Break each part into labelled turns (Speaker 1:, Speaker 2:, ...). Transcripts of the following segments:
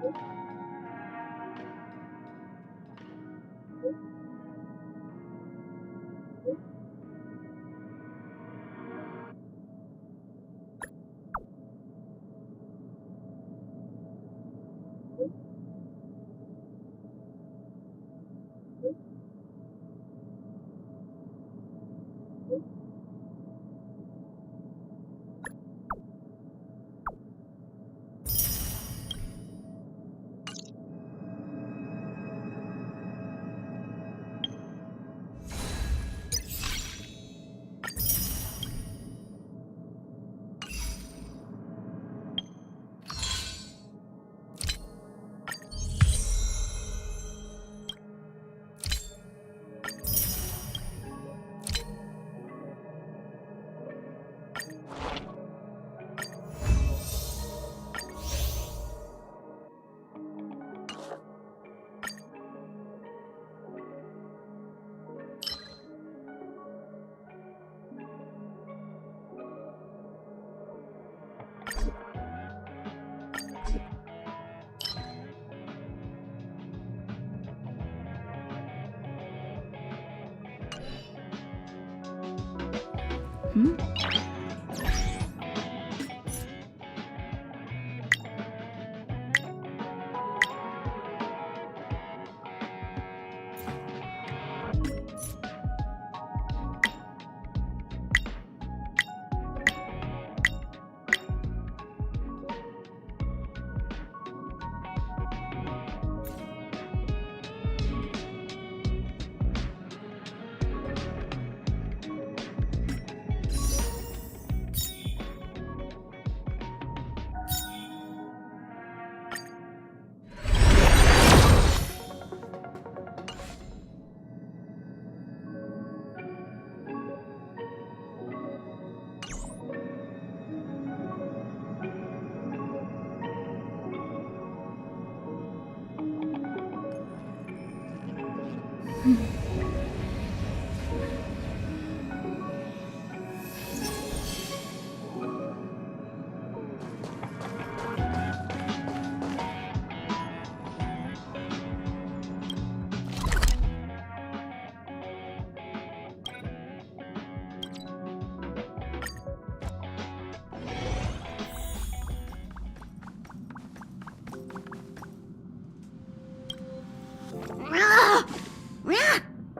Speaker 1: Hmm?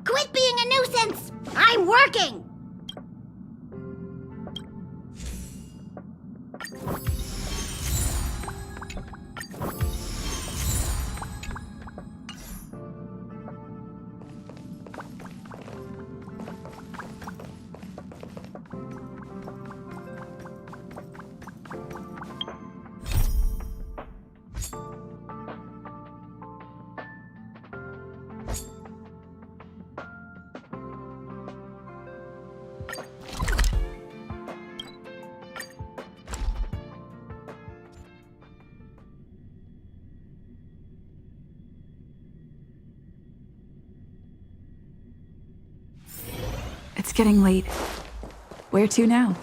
Speaker 2: Quit being a nuisance! I'm working!
Speaker 1: It's getting late. Where to now?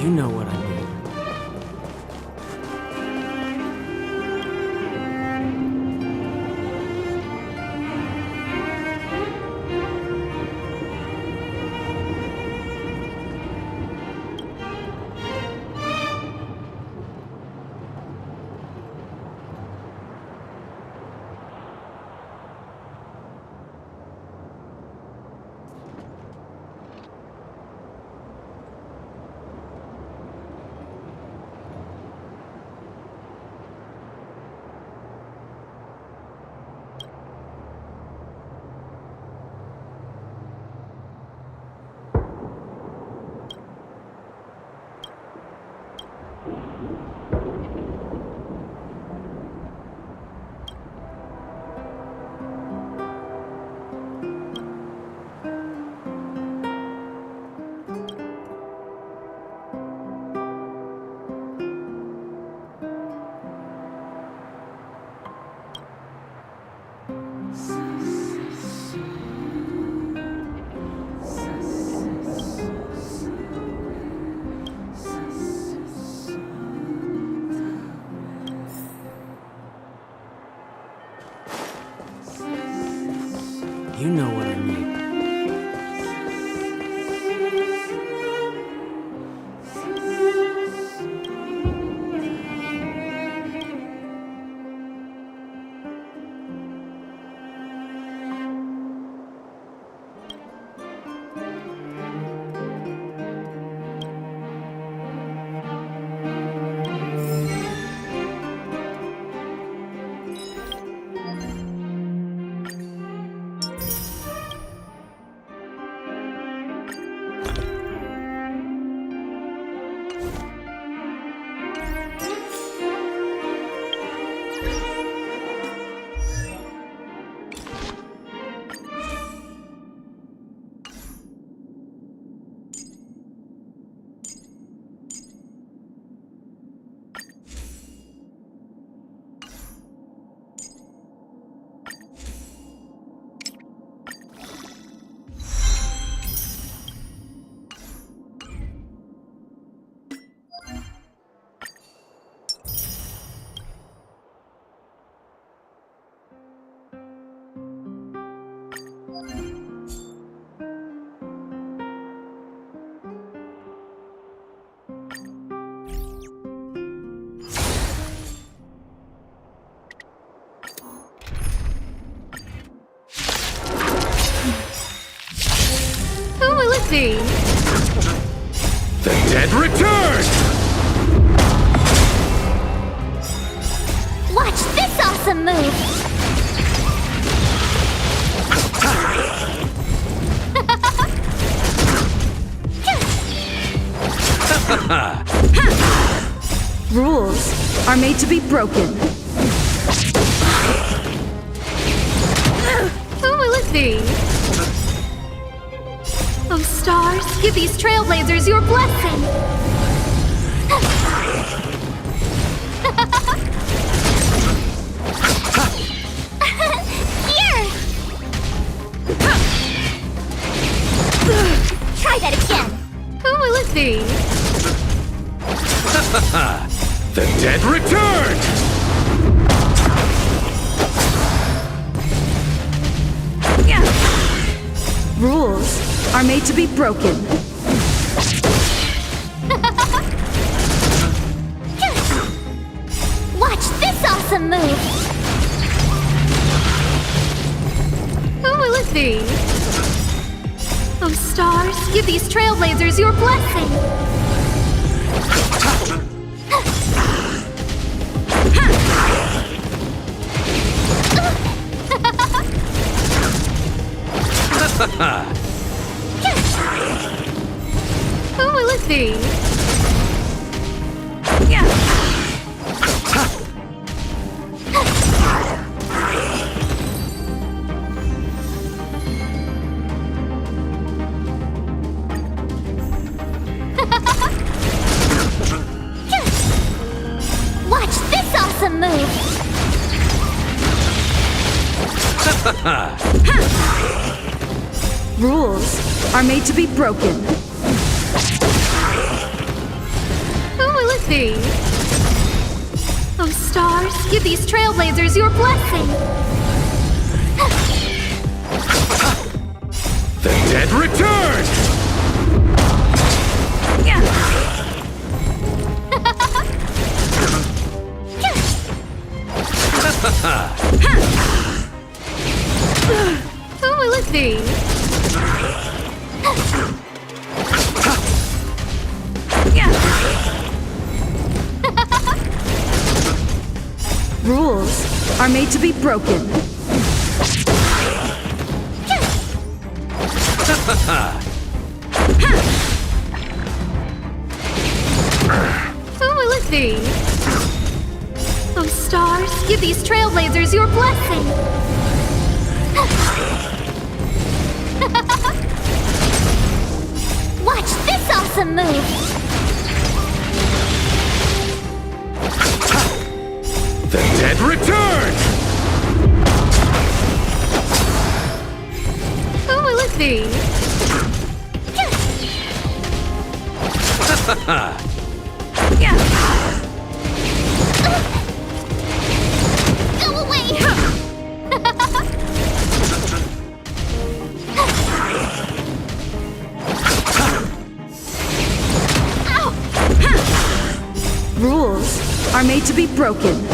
Speaker 3: You know what I mean. You know what I mean.
Speaker 4: See.
Speaker 5: The dead return!
Speaker 2: Watch this awesome move!
Speaker 1: Rules are made to be broken.
Speaker 4: Who will it be? Oh, stars, give these trailblazers your blessing!
Speaker 2: Here! Try that again!
Speaker 4: Who will it be?
Speaker 5: The dead return!
Speaker 1: Rules are made to be broken.
Speaker 2: Watch this awesome move!
Speaker 4: Who will it be? Oh, stars, give these trailblazers your blessing! Who will it be?
Speaker 2: Watch this awesome move!
Speaker 1: Rules are made to be broken.
Speaker 4: Who will it be? Oh, stars, give these trailblazers your blessing!
Speaker 5: The dead return!
Speaker 4: Who will it be?
Speaker 1: Rules are made to be broken.
Speaker 4: Who will it be? Oh, stars, give these trailblazers your blessing!
Speaker 2: Watch this awesome move!
Speaker 5: The dead return!
Speaker 4: Who will it be?
Speaker 2: Go away!
Speaker 1: Rules are made to be broken.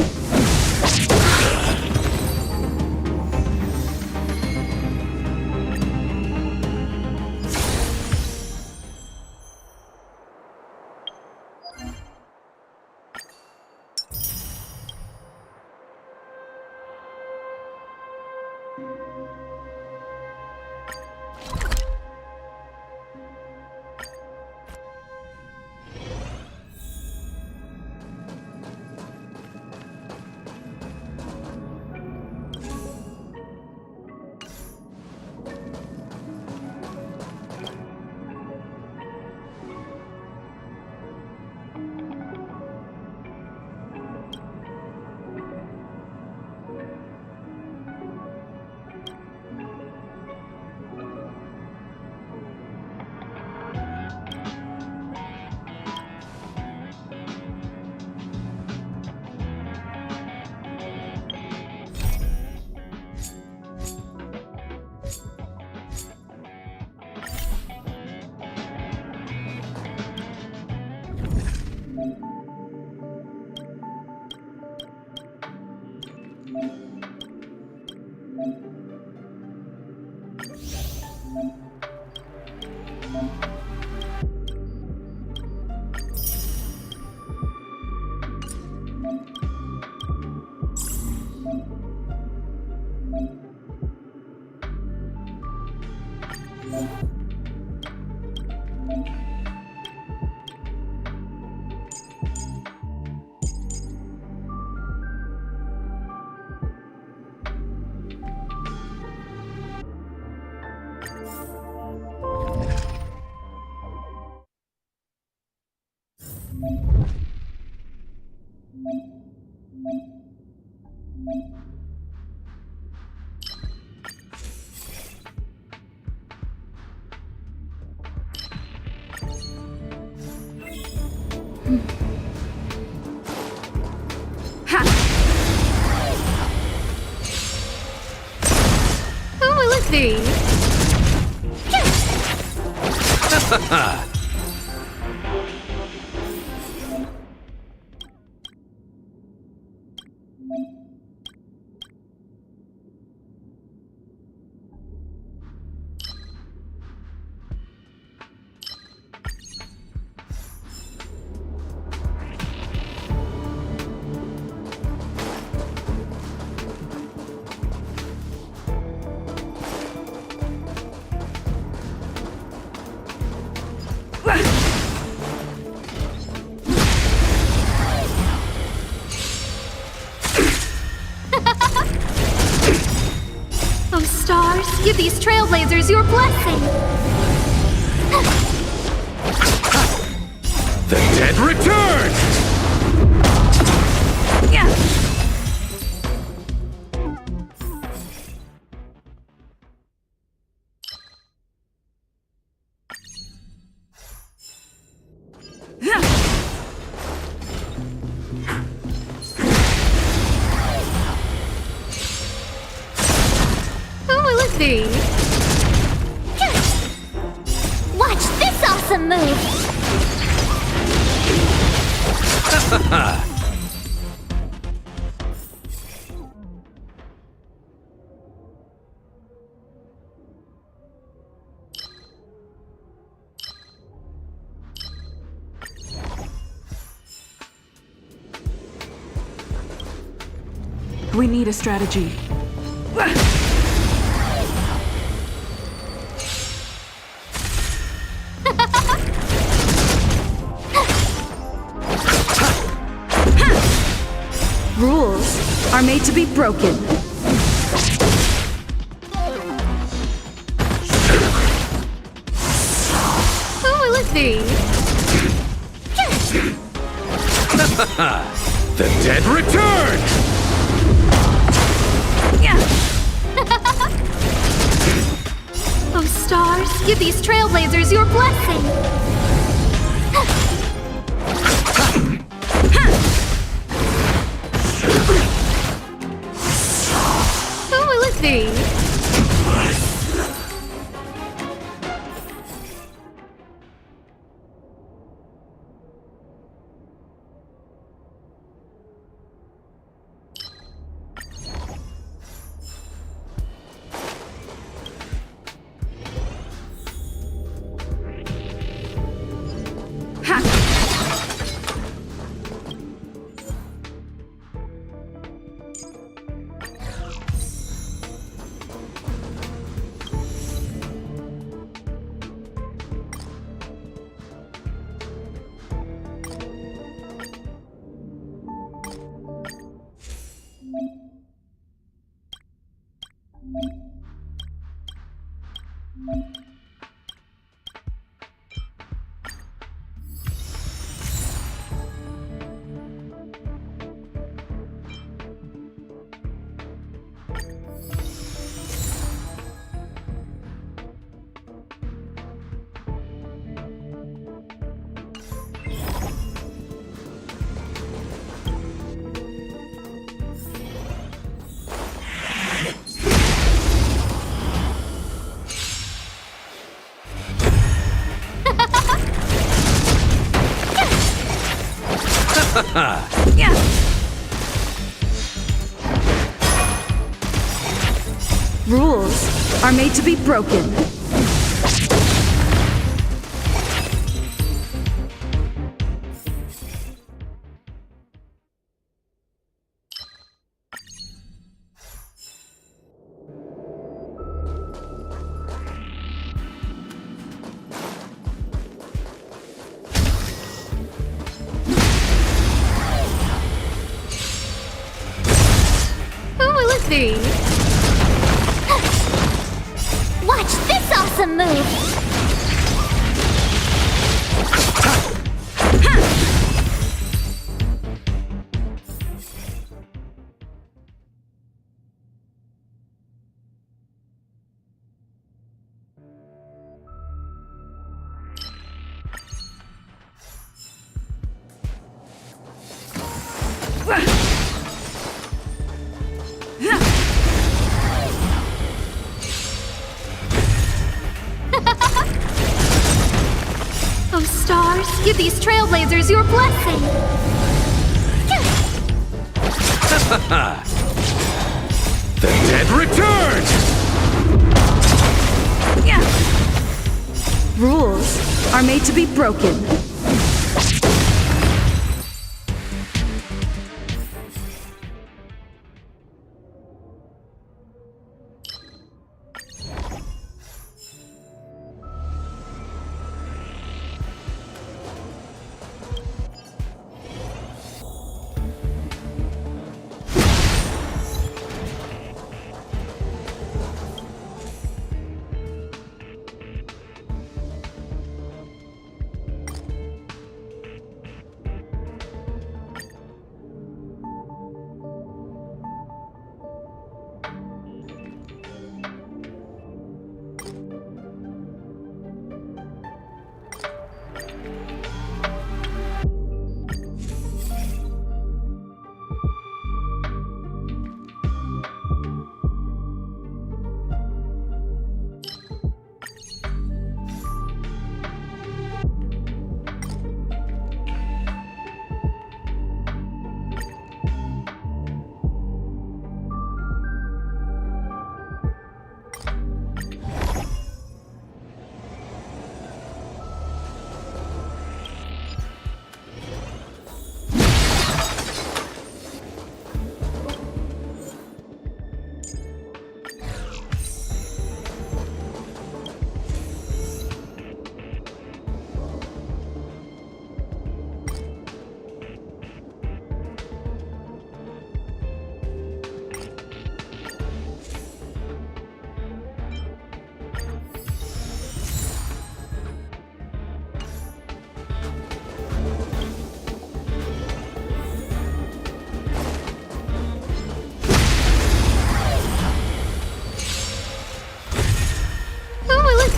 Speaker 4: Who will it be? trailblazers your blessing.
Speaker 5: The dead return!
Speaker 4: Who will it be?
Speaker 2: Watch this awesome move!
Speaker 1: We need a strategy. Rules are made to be broken.
Speaker 4: Who will it be?
Speaker 5: The dead return!
Speaker 4: Oh, stars, give these trailblazers your blessing. Who will it be?
Speaker 1: Rules are made to be broken.
Speaker 4: Who will it be?
Speaker 2: Watch this awesome move!
Speaker 4: Oh, stars, give these trailblazers your blessing.
Speaker 5: The dead return!
Speaker 1: Rules are made to be broken.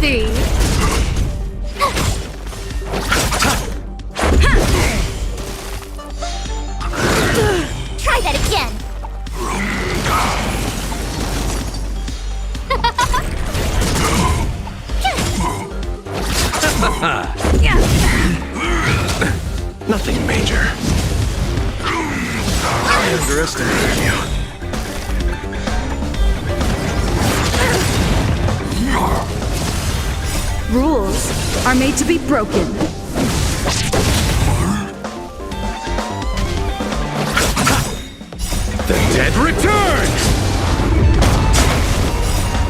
Speaker 4: thee.
Speaker 2: Try that again.
Speaker 5: Nothing major. I underestimated you.
Speaker 1: Rules are made to be broken.
Speaker 5: The dead return!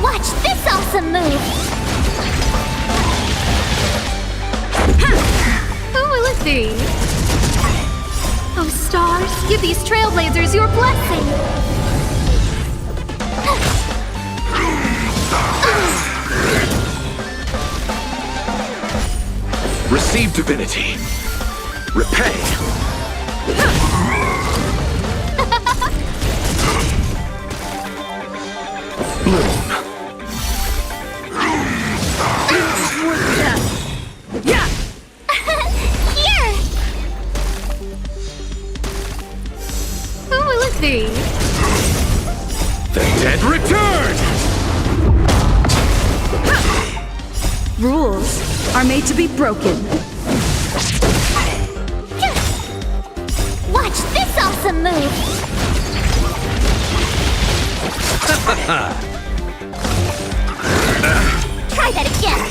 Speaker 2: Watch this awesome move.
Speaker 4: Who will it be? Oh, stars, give these trailblazers your blessing.
Speaker 5: Receive divinity. Repay. Bloom.
Speaker 1: Yeah!
Speaker 2: Here!
Speaker 4: Who will it be?
Speaker 5: The dead return!
Speaker 1: Rules are made to be broken.
Speaker 2: Watch this awesome move. Try that again.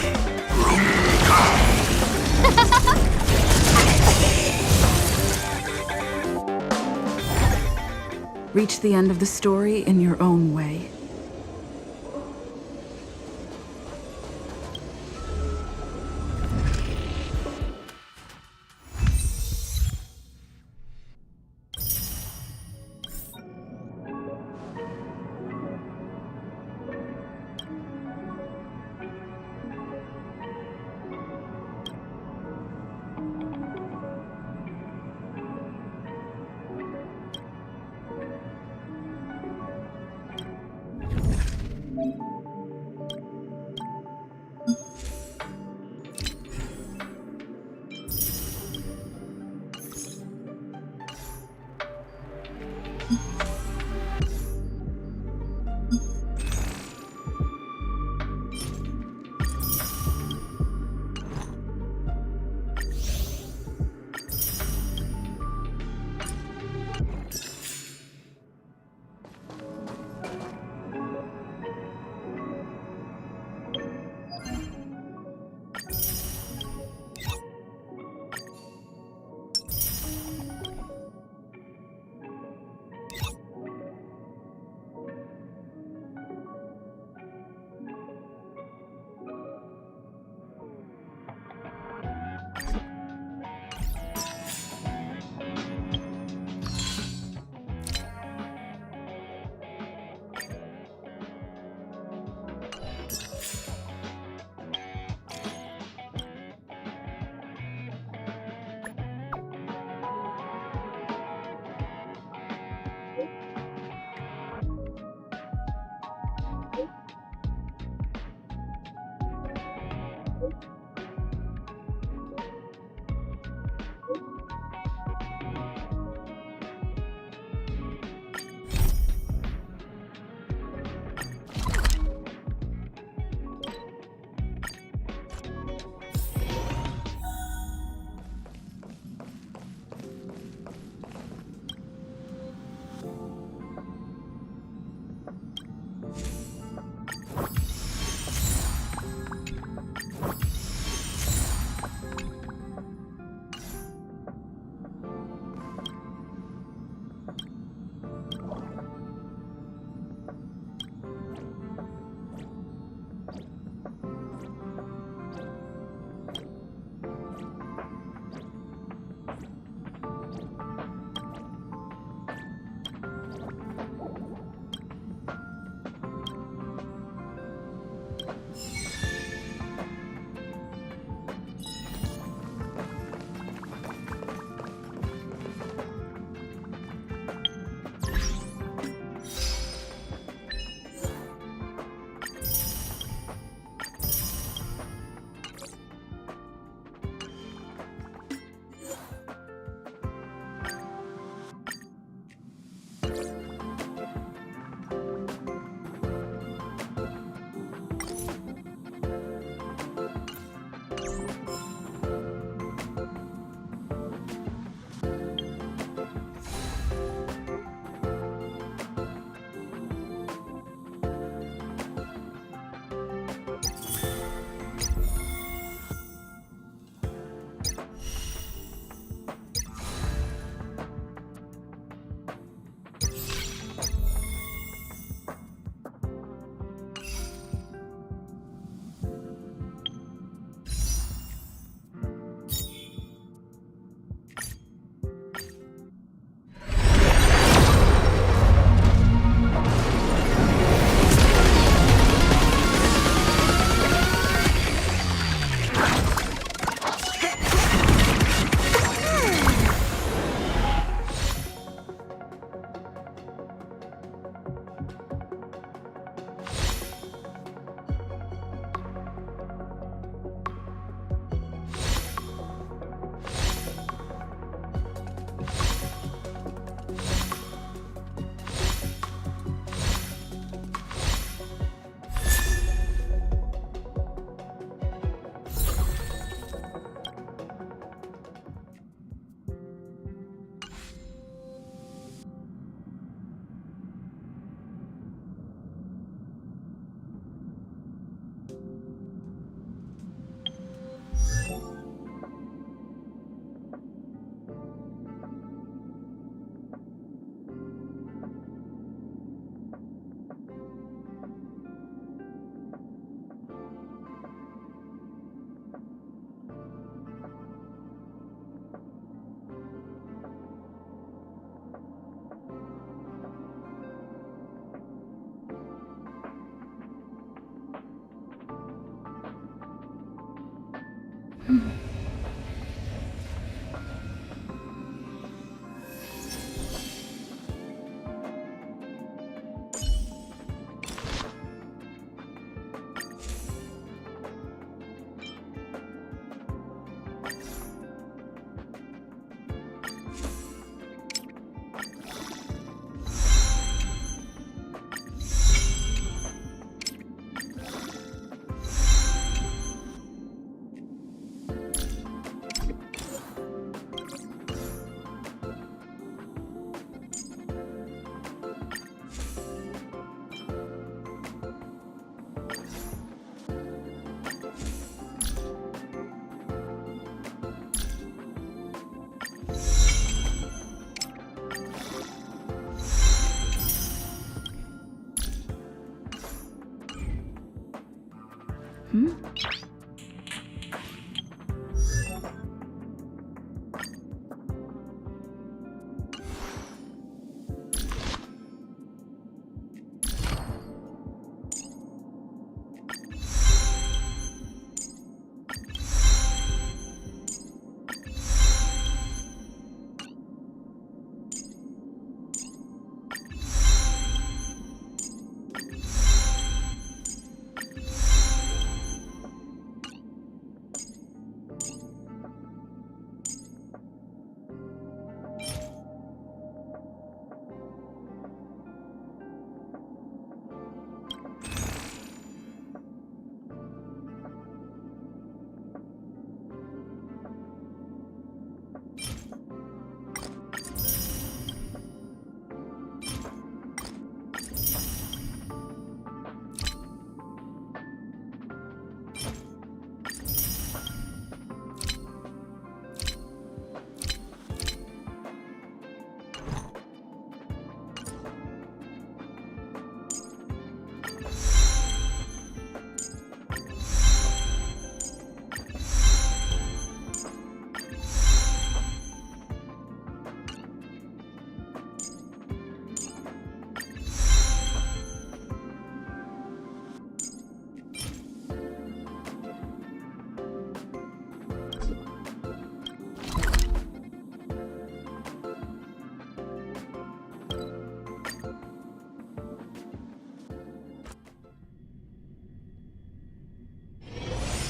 Speaker 1: Reach the end of the story in your own way.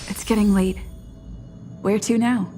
Speaker 1: It's getting late. Where to now?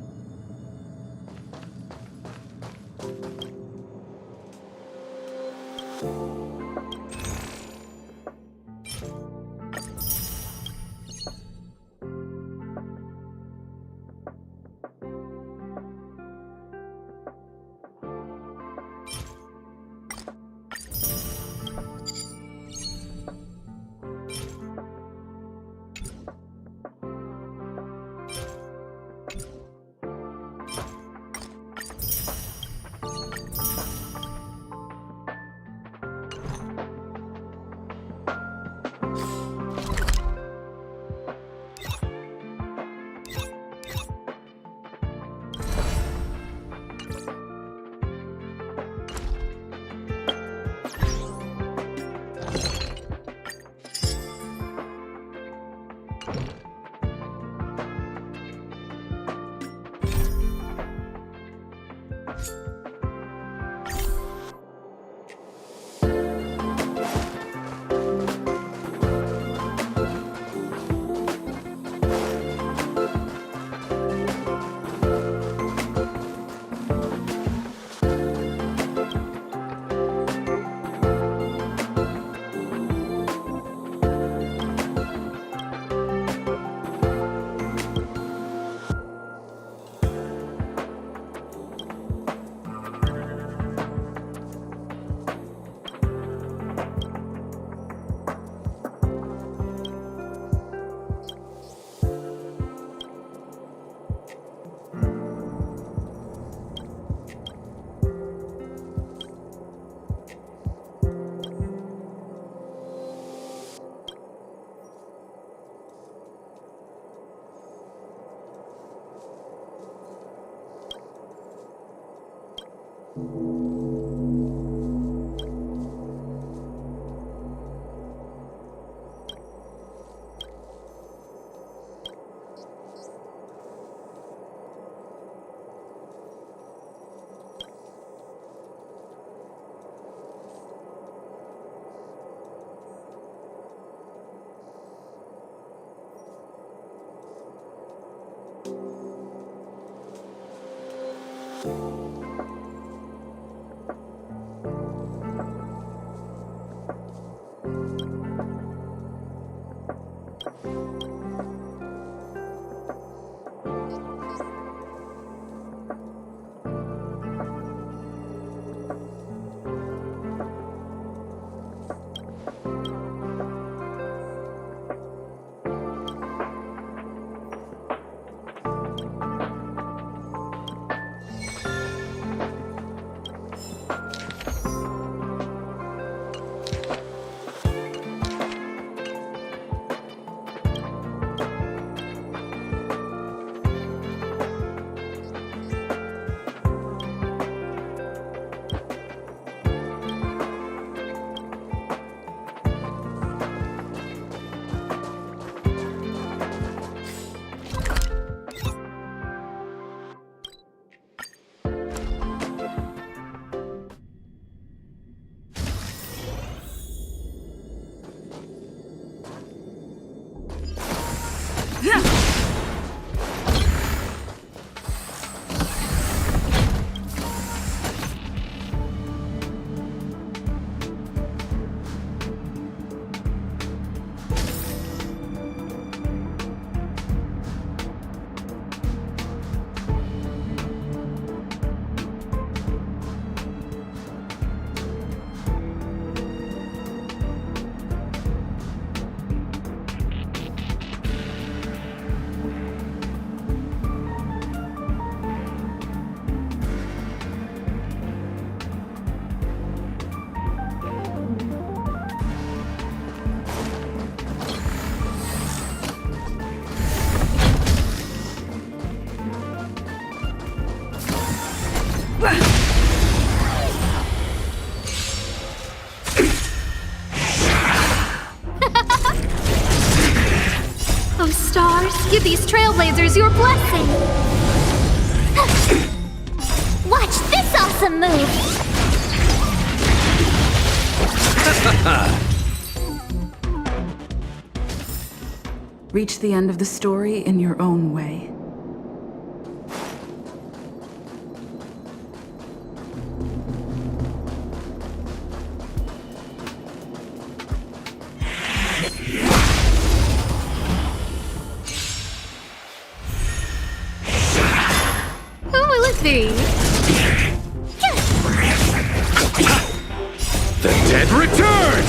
Speaker 4: Oh, stars, give these trailblazers your blessing!
Speaker 2: Watch this awesome move!
Speaker 1: Reach the end of the story in your own way.
Speaker 4: Who will it be?
Speaker 5: The dead return!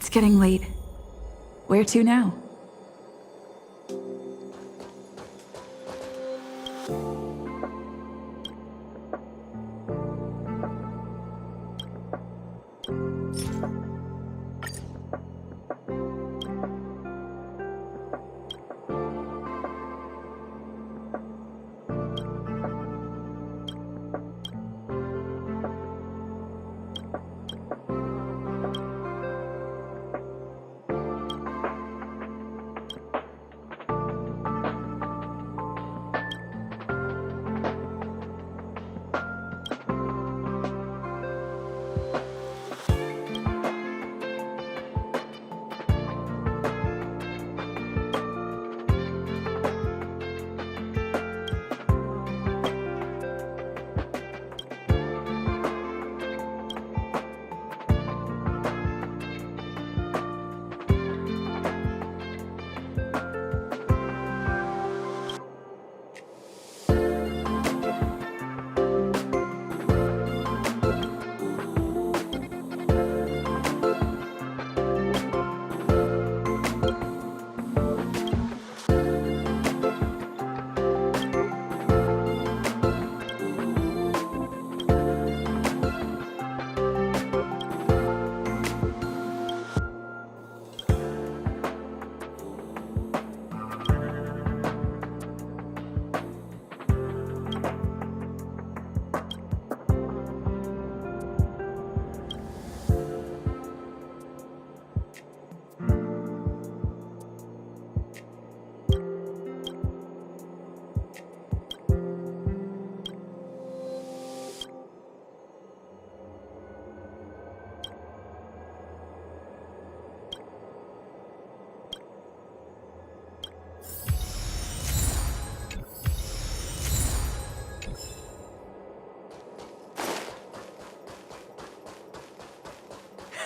Speaker 1: It's getting late. Where to now?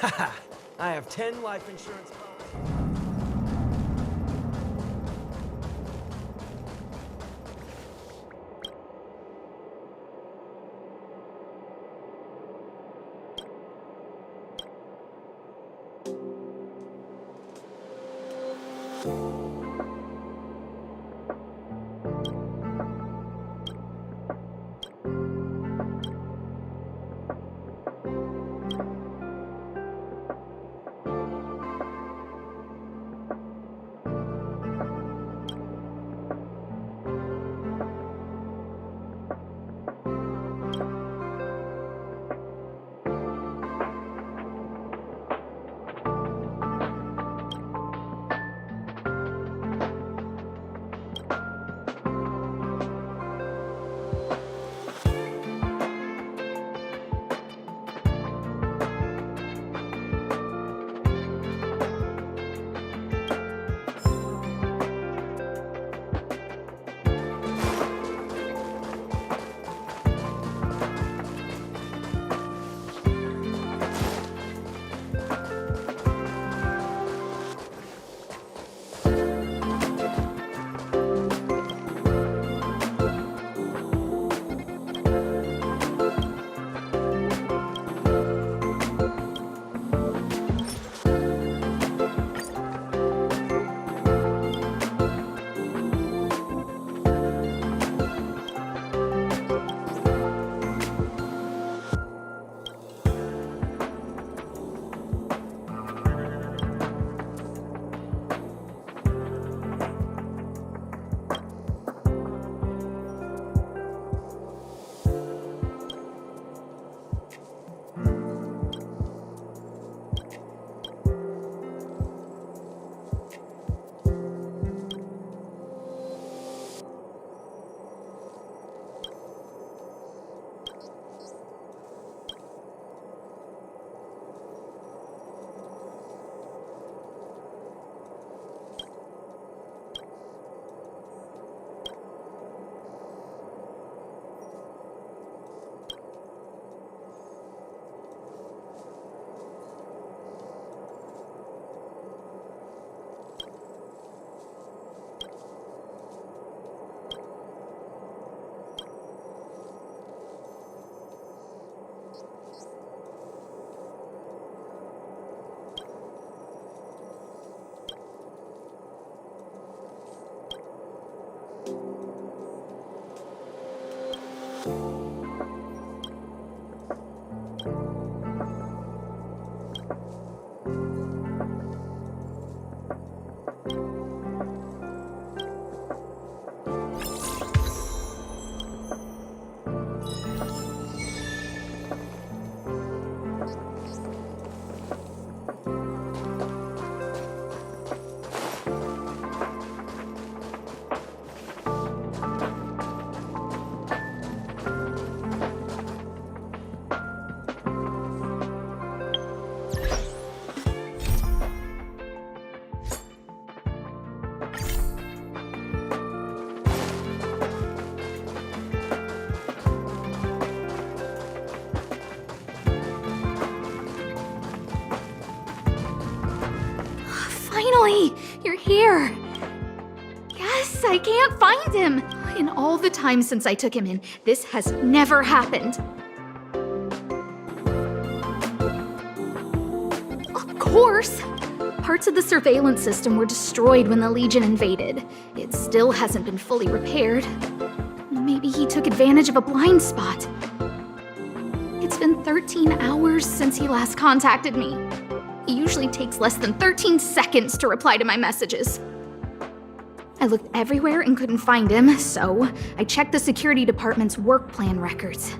Speaker 3: Haha! I have 10 life insurance policies.
Speaker 4: Finally! You're here! Yes, I can't find him! In all the time since I took him in, this has never happened. Of course! Parts of the surveillance system were destroyed when the Legion invaded. It still hasn't been fully repaired. Maybe he took advantage of a blind spot. It's been 13 hours since he last contacted me. He usually takes less than 13 seconds to reply to my messages. I looked everywhere and couldn't find him, so I checked the security department's work plan records.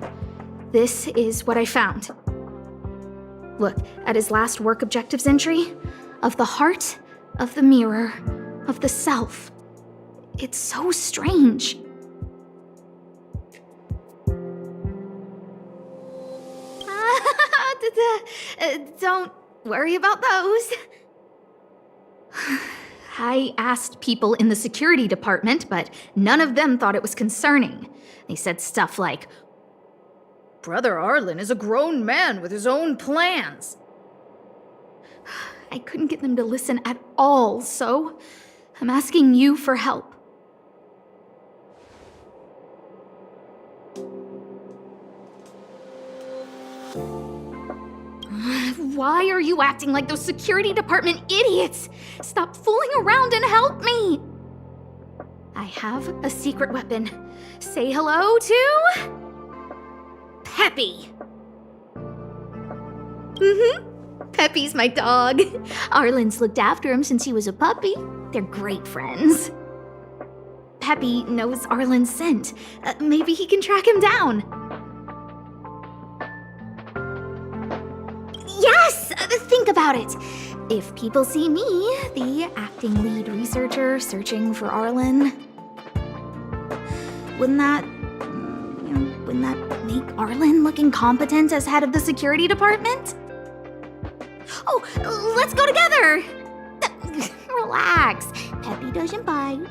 Speaker 4: This is what I found. Look at his last work objectives entry. Of the heart, of the mirror, of the self. It's so strange. Don't worry about those. I asked people in the security department, but none of them thought it was concerning. They said stuff like, "Brother Arlen is a grown man with his own plans." I couldn't get them to listen at all, so I'm asking you for help. Why are you acting like those security department idiots? Stop fooling around and help me! I have a secret weapon. Say hello to... Peppy. Peppy's my dog. Arlen's looked after him since he was a puppy. They're great friends. Peppy knows Arlen's scent. Maybe he can track him down. Yes! Think about it. If people see me, the acting lead researcher searching for Arlen, wouldn't that make Arlen look incompetent as head of the security department? Oh, let's go together! Relax. Peppy doesn't bite.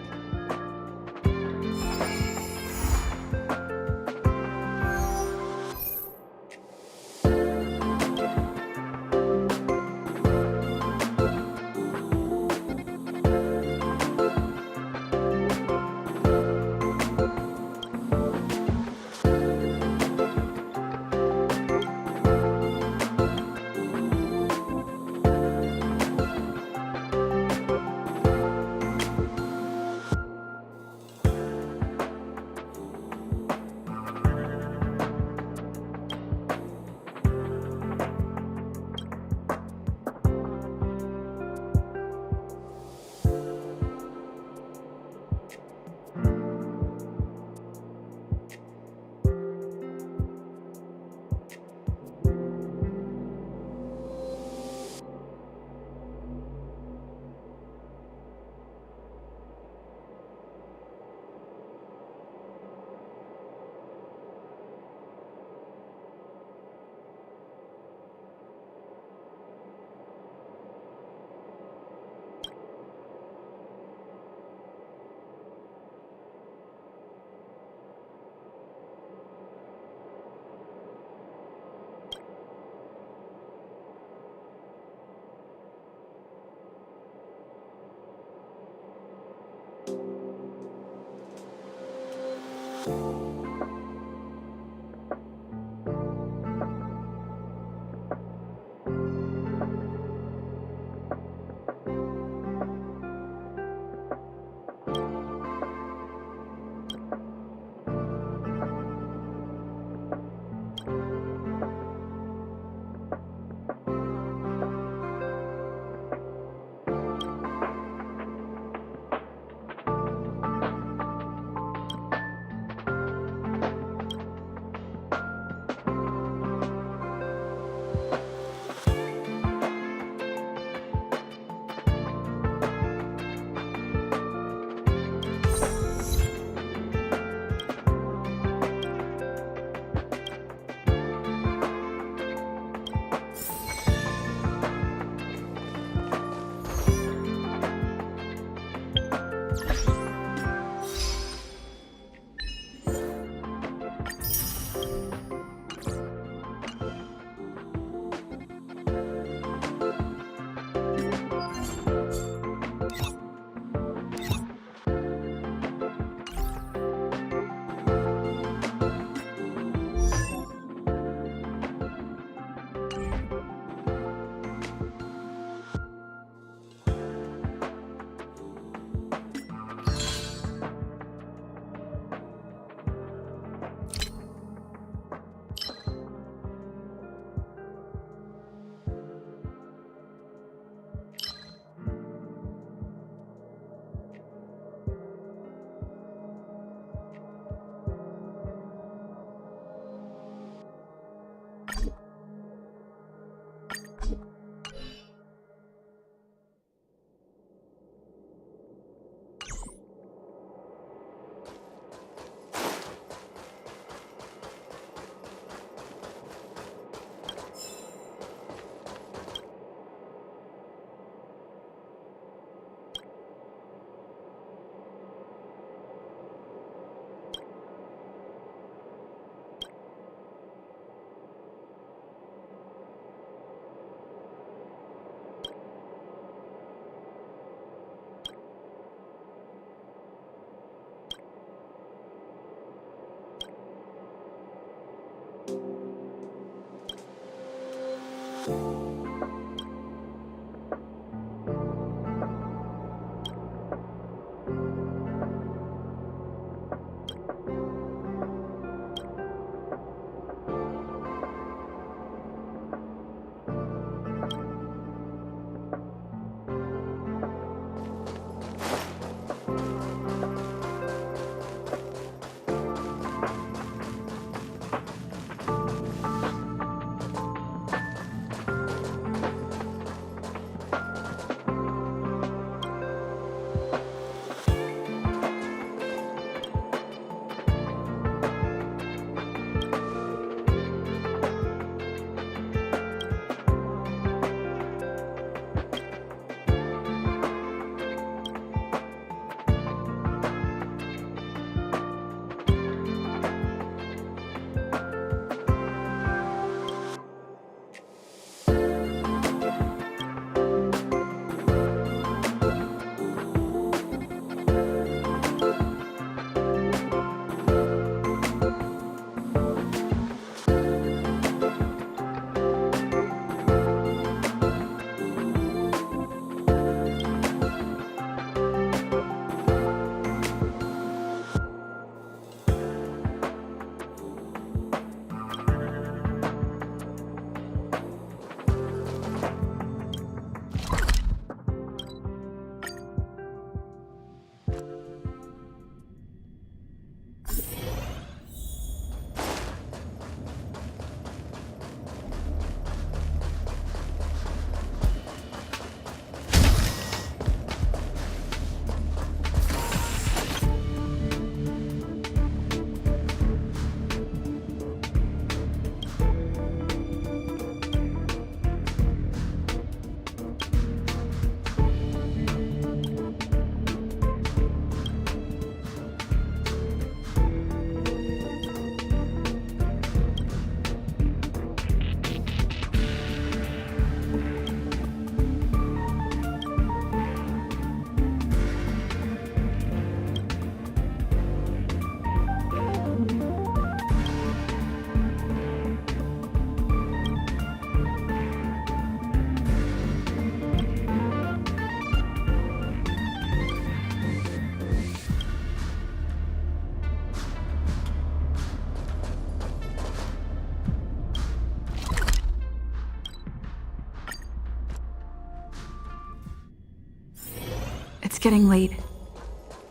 Speaker 1: getting late.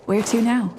Speaker 1: Where to now?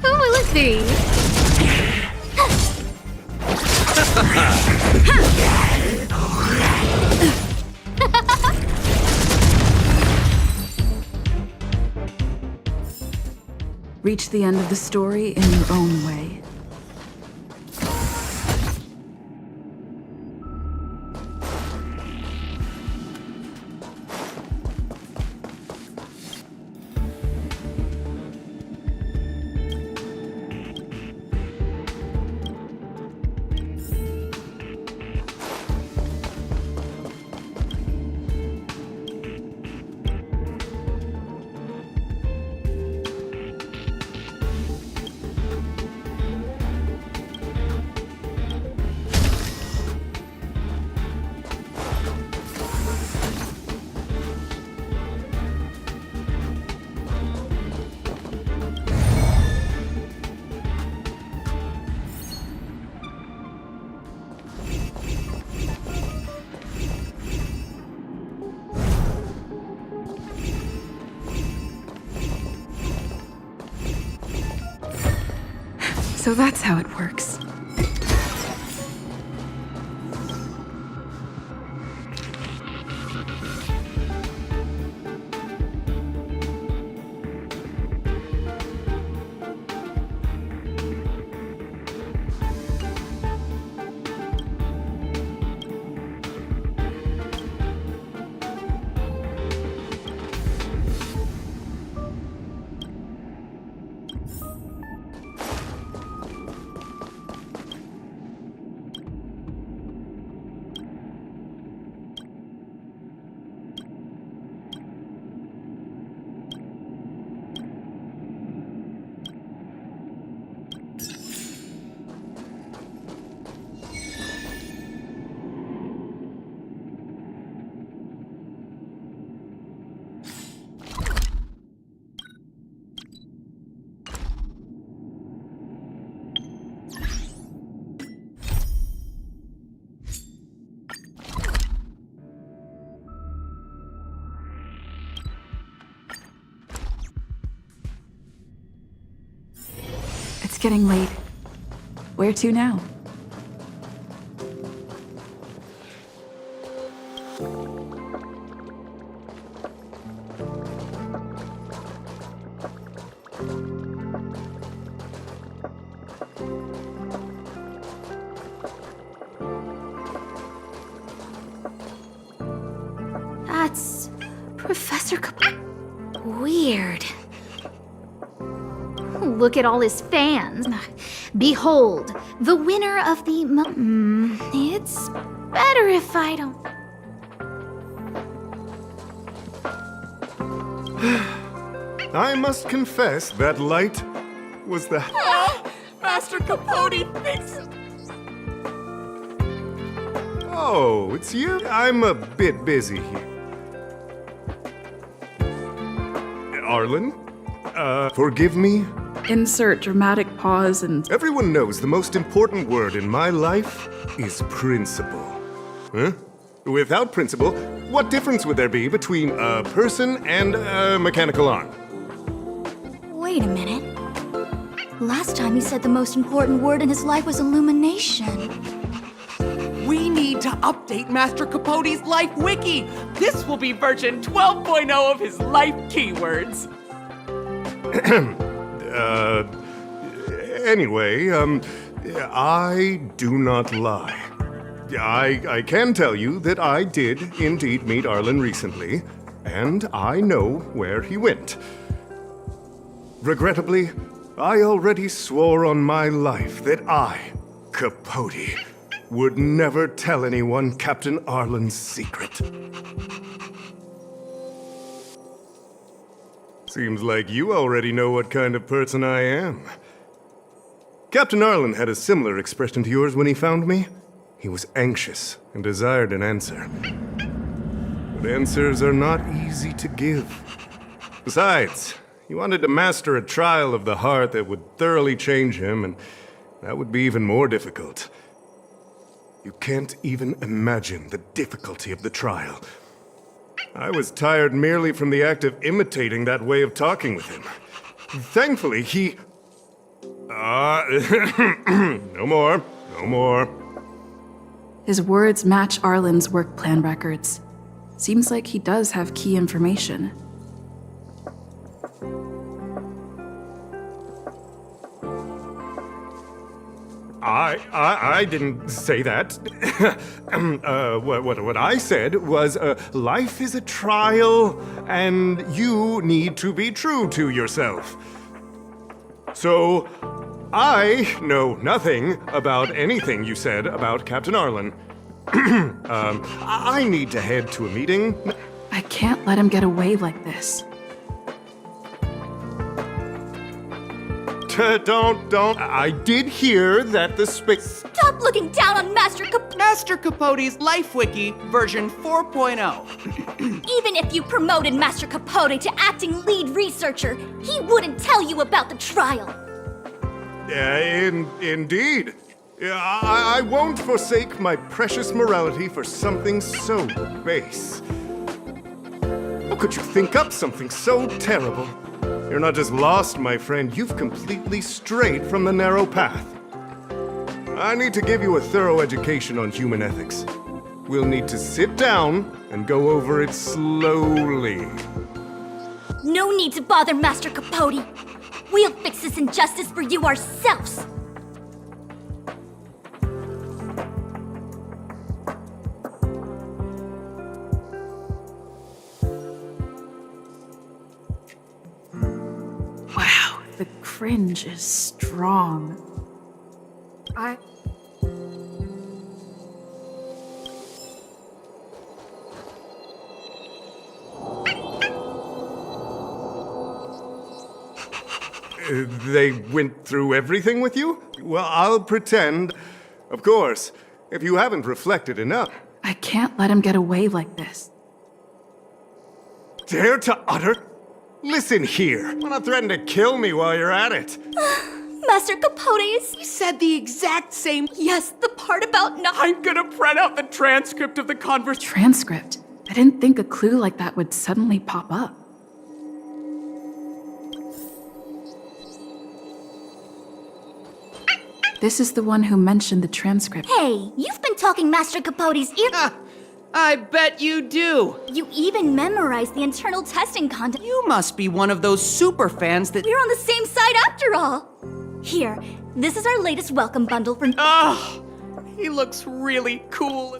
Speaker 4: Who will it be?
Speaker 1: Reach the end of the story in your own way. So that's how it works. getting late. Where to now?
Speaker 4: That's Professor Weird. Look at all his fans. Behold, the winner of the it's better if I don't...
Speaker 5: I must confess that light was the...
Speaker 3: Master Capote thinks...
Speaker 5: Oh, it's you? I'm a bit busy here. Arlen? Forgive me?
Speaker 1: Insert dramatic pause and...
Speaker 5: Everyone knows the most important word in my life is principle. Huh? Without principle, what difference would there be between a person and a mechanical arm?
Speaker 2: Wait a minute. Last time he said the most important word in his life was illumination.
Speaker 3: We need to update Master Capote's Life Wiki. This will be version 12.0 of his life keywords.
Speaker 5: Anyway, I do not lie. I can tell you that I did indeed meet Arlen recently, and I know where he went. Regrettably, I already swore on my life that I, Capote, would never tell anyone Captain Arlen's secret. Seems like you already know what kind of person I am. Captain Arlen had a similar expression to yours when he found me. He was anxious and desired an answer. But answers are not easy to give. Besides, he wanted to master a trial of the heart that would thoroughly change him, and that would be even more difficult. You can't even imagine the difficulty of the trial. I was tired merely from the act of imitating that way of talking with him. Thankfully, he... no more.
Speaker 1: His words match Arlen's work plan records. Seems like he does have key information.
Speaker 5: I didn't say that. What I said was, life is a trial, and you need to be true to yourself. So, I know nothing about anything you said about Captain Arlen. I need to head to a meeting.
Speaker 1: I can't let him get away like this.
Speaker 5: Don't. I did hear that the
Speaker 2: Stop looking down on Master Capote.
Speaker 3: Master Capote's Life Wiki version 4.0.
Speaker 2: Even if you promoted Master Capote to acting lead researcher, he wouldn't tell you about the trial.
Speaker 5: Indeed. I won't forsake my precious morality for something so base. How could you think up something so terrible? You're not just lost, my friend, you've completely strayed from the narrow path. I need to give you a thorough education on human ethics. We'll need to sit down and go over it slowly.
Speaker 2: No need to bother Master Capote. We'll fix this injustice for you ourselves.
Speaker 1: Wow, the cringe is strong.
Speaker 5: They went through everything with you? Well, I'll pretend. Of course, if you haven't reflected enough.
Speaker 1: I can't let him get away like this.
Speaker 5: Dare to utter? Listen here. Why not threaten to kill me while you're at it?
Speaker 2: Master Capote is...
Speaker 3: He said the exact same.
Speaker 2: Yes, the part about not...
Speaker 3: I'm gonna print out the transcript of the conversation.
Speaker 1: Transcript? I didn't think a clue like that would suddenly pop up. This is the one who mentioned the transcript.
Speaker 2: Hey, you've been talking Master Capote's ear.
Speaker 3: I bet you do.
Speaker 2: You even memorized the internal testing content.
Speaker 3: You must be one of those super fans that...
Speaker 2: We're on the same side after all. Here, this is our latest welcome bundle from...
Speaker 3: He looks really cool.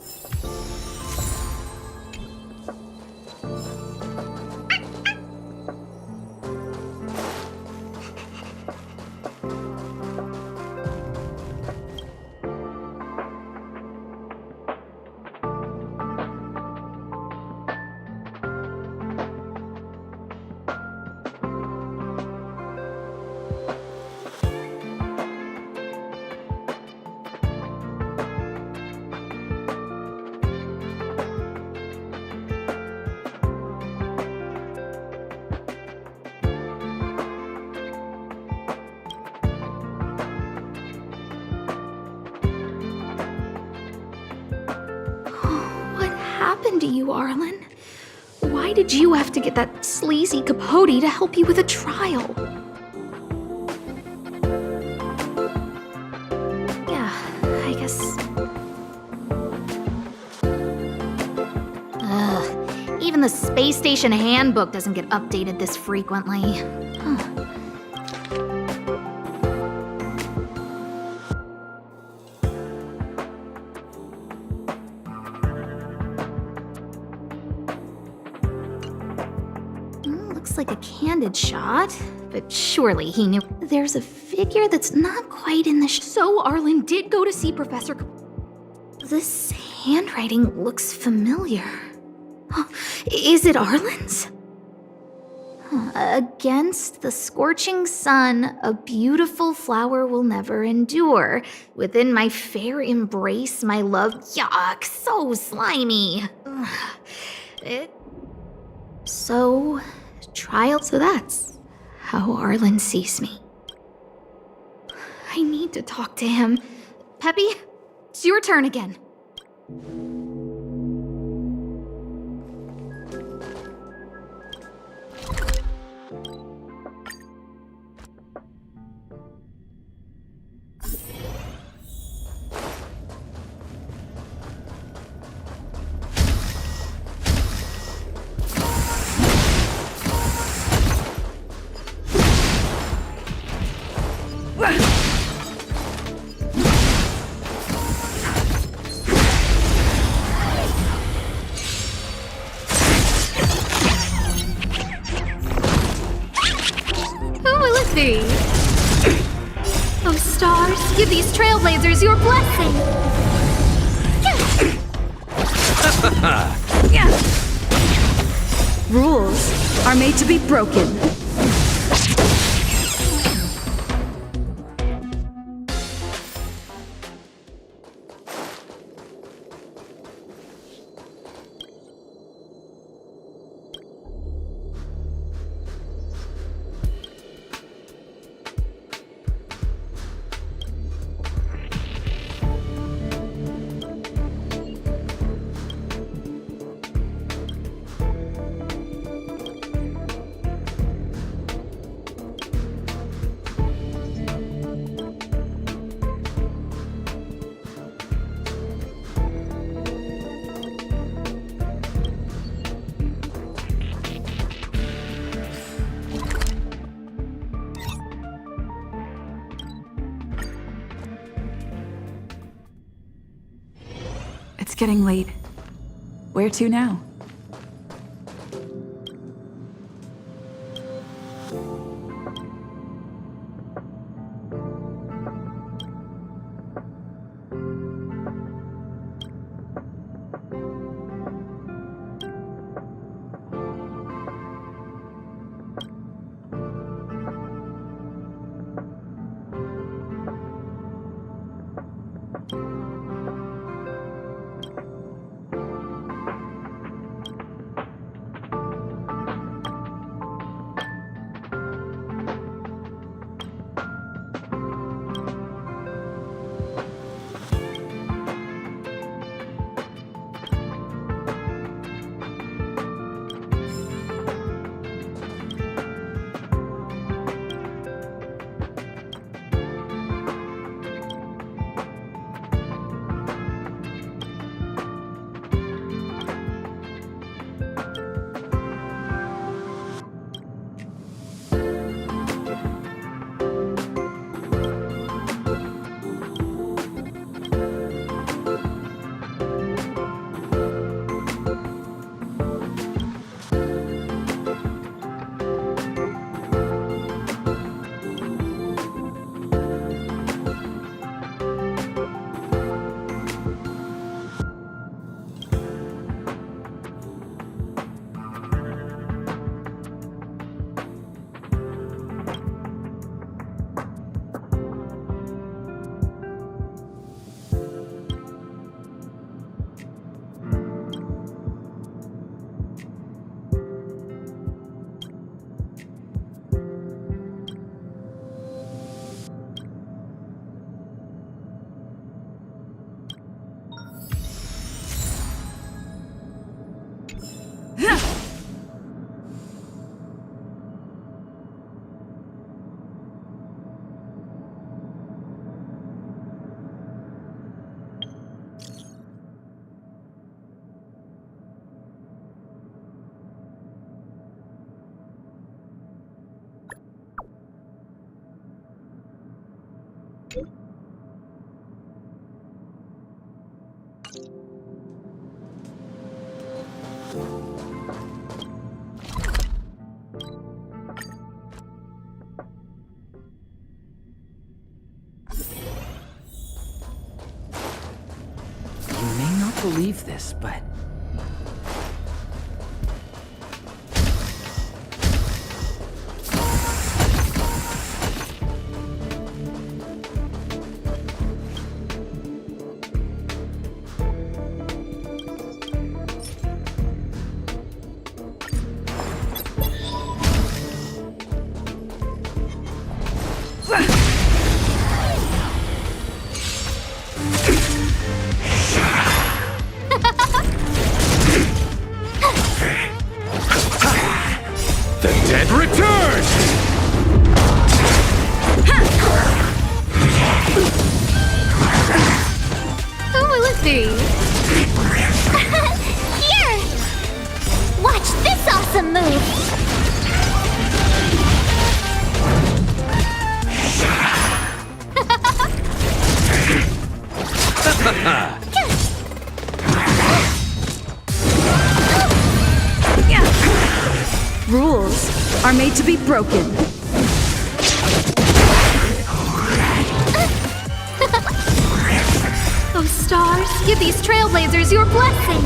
Speaker 4: What happened to you, Arlen? Why did you have to get that sleazy Capote to help you with a trial? Yeah, I guess... Ugh, even the space station handbook doesn't get updated this frequently. Huh. Looks like a candid shot, but surely he knew. There's a figure that's not quite in the So Arlen did go to see Professor This handwriting looks familiar. Huh, is it Arlen's? Against the scorching sun, a beautiful flower will never endure. Within my fair embrace, my love. Yuck, so slimy. So that's how Arlen sees me. I need to talk to him. Peppy, it's your turn again. Oh, stars, give these trailblazers your blessing!
Speaker 6: Rules are made to be broken.
Speaker 1: It's getting late. Where to now?
Speaker 7: You may not believe this, but
Speaker 8: The dead return!
Speaker 4: Who will it be?
Speaker 2: Here! Watch this awesome move!
Speaker 6: Rules are made to be broken.
Speaker 4: Those stars, give these trailblazers your blessing.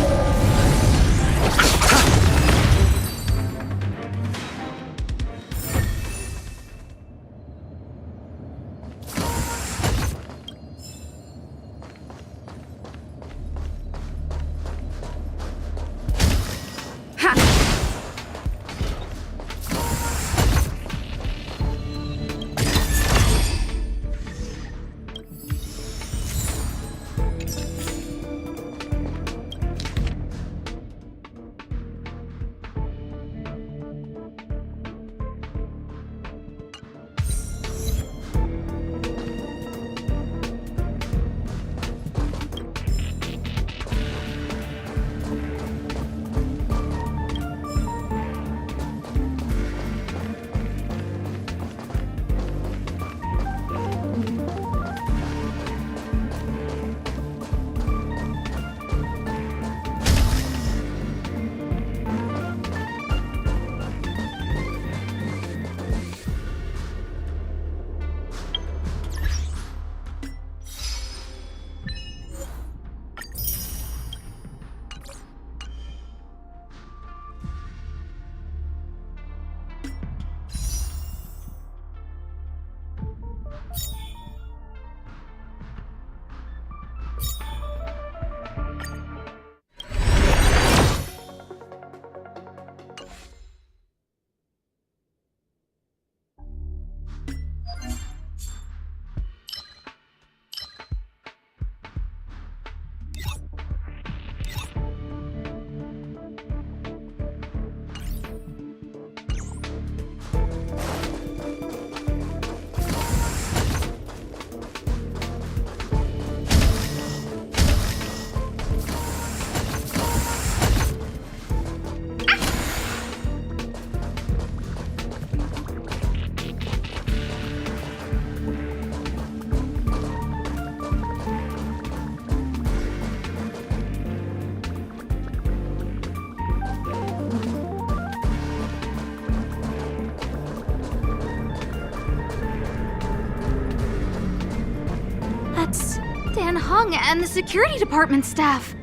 Speaker 4: And the security department staff.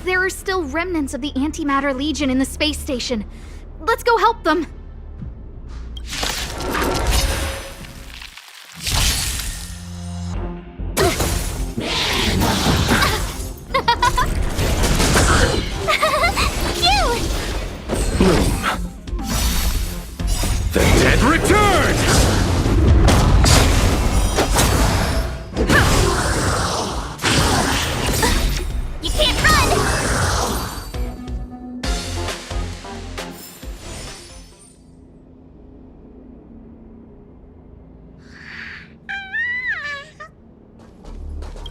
Speaker 4: There are still remnants of the Antimatter Legion in the space station. Let's go help them.
Speaker 8: The dead return!
Speaker 2: You can't run!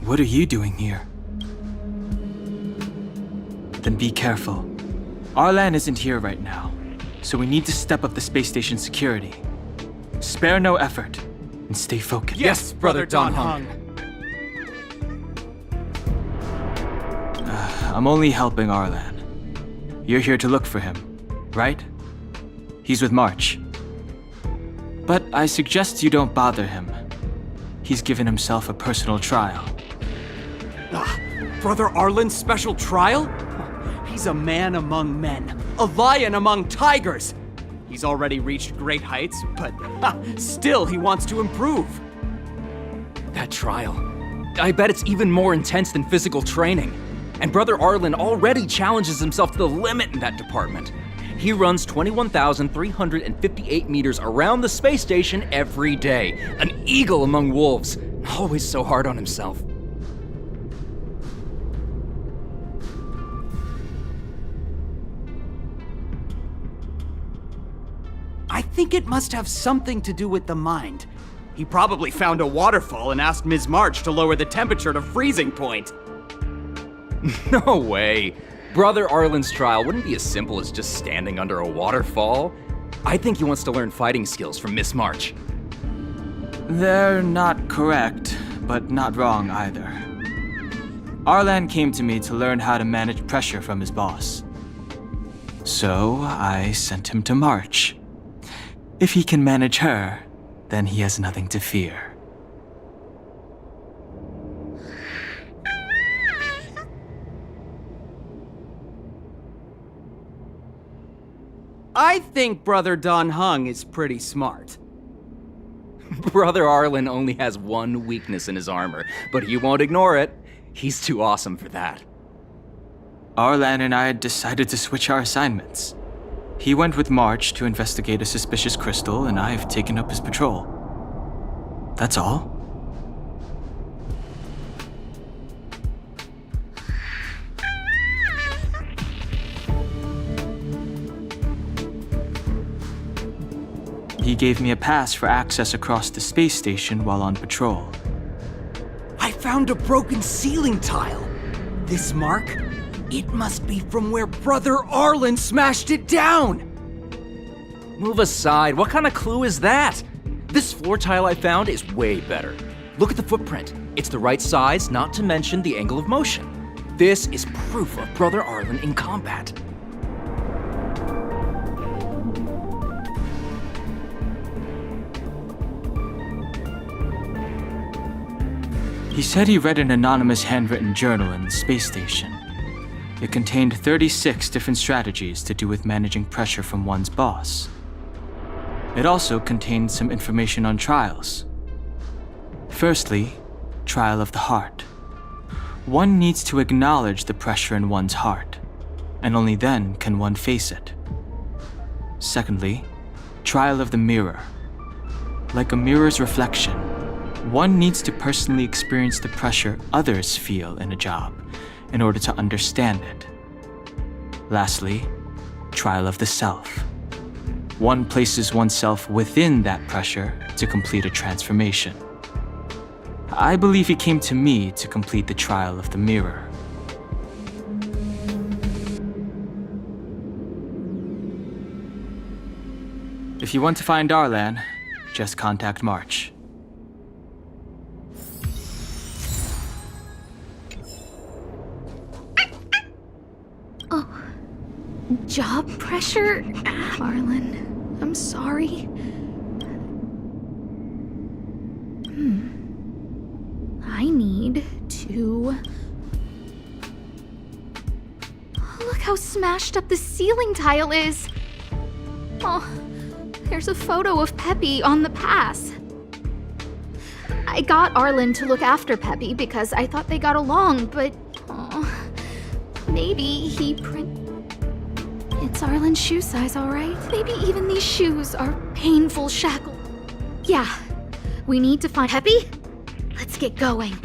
Speaker 7: what are you doing here? Then be careful. Arlan isn't here right now, so we need to step up the space station security. Spare no effort, and stay focused.
Speaker 3: Yes, Brother Don Hung.
Speaker 7: I'm only helping Arlan. You're here to look for him, right? He's with March. But I suggest you don't bother him. He's given himself a personal trial.
Speaker 3: Brother Arlen's special trial? He's a man among men, a lion among tigers. He's already reached great heights, but still he wants to improve.
Speaker 9: That trial. I bet it's even more intense than physical training. And Brother Arlen already challenges himself to the limit in that department. He runs 21,358 meters around the space station every day. An eagle among wolves. Always so hard on himself.
Speaker 3: I think it must have something to do with the mind. He probably found a waterfall and asked Ms. March to lower the temperature to freezing point.
Speaker 9: No way. Brother Arlen's trial wouldn't be as simple as just standing under a waterfall. I think he wants to learn fighting skills from Miss March.
Speaker 7: They're not correct, but not wrong either. Arlan came to me to learn how to manage pressure from his boss. So I sent him to March. If he can manage her, then he has nothing to fear.
Speaker 3: I think Brother Don Hung is pretty smart.
Speaker 9: Brother Arlen only has one weakness in his armor, but he won't ignore it. He's too awesome for that.
Speaker 7: Arlan and I had decided to switch our assignments. He went with March to investigate a suspicious crystal, and I've taken up his patrol. That's all. He gave me a pass for access across the space station while on patrol.
Speaker 3: I found a broken ceiling tile. This mark? It must be from where Brother Arlen smashed it down!
Speaker 9: Move aside, what kind of clue is that? This floor tile I found is way better. Look at the footprint. It's the right size, not to mention the angle of motion. This is proof of Brother Arlen in combat.
Speaker 7: He said he read an anonymous handwritten journal in the space station. It contained 36 different strategies to do with managing pressure from one's boss. It also contained some information on trials. Firstly, trial of the heart. One needs to acknowledge the pressure in one's heart, and only then can one face it. Secondly, trial of the mirror. Like a mirror's reflection, one needs to personally experience the pressure others feel in a job in order to understand it. Lastly, trial of the self. One places oneself within that pressure to complete a transformation. I believe he came to me to complete the trial of the mirror. If you want to find Arlan, just contact March.
Speaker 4: Job pressure? Arlen, I'm sorry. I need to... Look how smashed up the ceiling tile is. Oh, there's a photo of Peppy on the pass. I got Arlen to look after Peppy because I thought they got along, but... maybe he It's Arlen's shoe size, all right? Maybe even these shoes are painful shackled. Yeah, we need to find Peppy. Let's get going.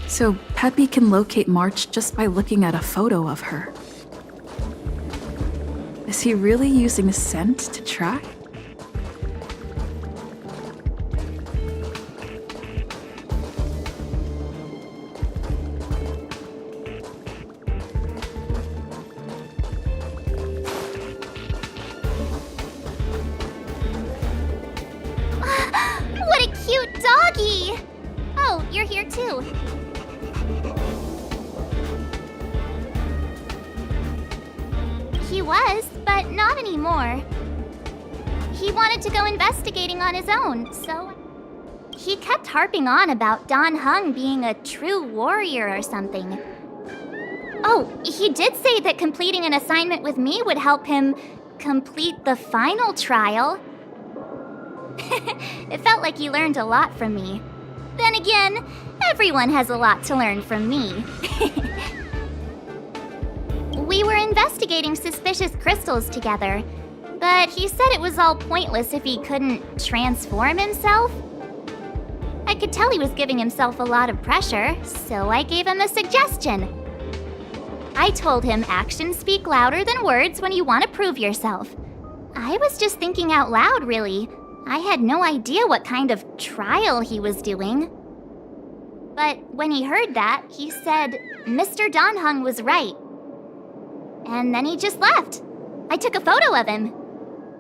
Speaker 1: So Peppy can locate March just by looking at a photo of her. Is he really using scent to track?
Speaker 10: here too. He was, but not anymore. He wanted to go investigating on his own, so... He kept harping on about Dan Heng being a true warrior or something. Oh, he did say that completing an assignment with me would help him complete the final trial. It felt like he learned a lot from me. Then again, everyone has a lot to learn from me. We were investigating suspicious crystals together, but he said it was all pointless if he couldn't transform himself. I could tell he was giving himself a lot of pressure, so I gave him a suggestion. I told him actions speak louder than words when you want to prove yourself. I was just thinking out loud, really. I had no idea what kind of trial he was doing. But when he heard that, he said Mr. Dan Heng was right. And then he just left. I took a photo of him.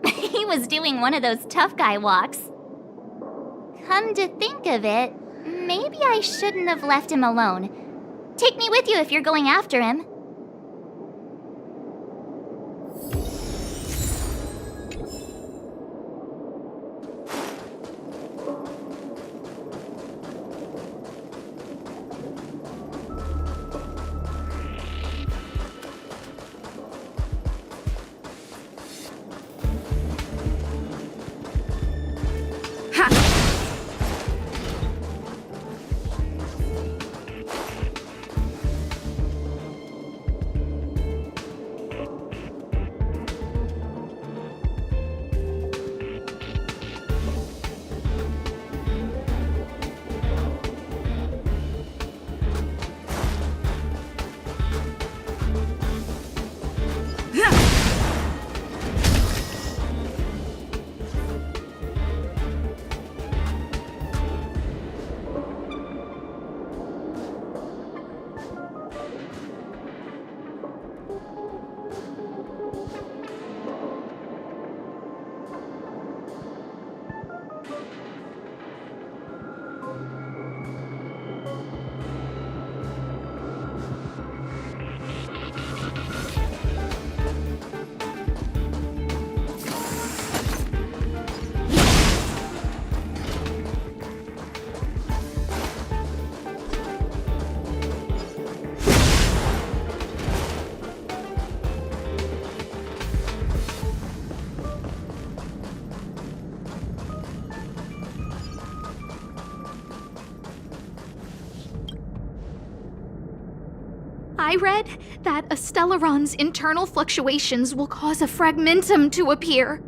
Speaker 10: He was doing one of those tough guy walks. Come to think of it, maybe I shouldn't have left him alone. Take me with you if you're going after him.
Speaker 4: I read that a Stellaron's internal fluctuations will cause a fragmentum to appear.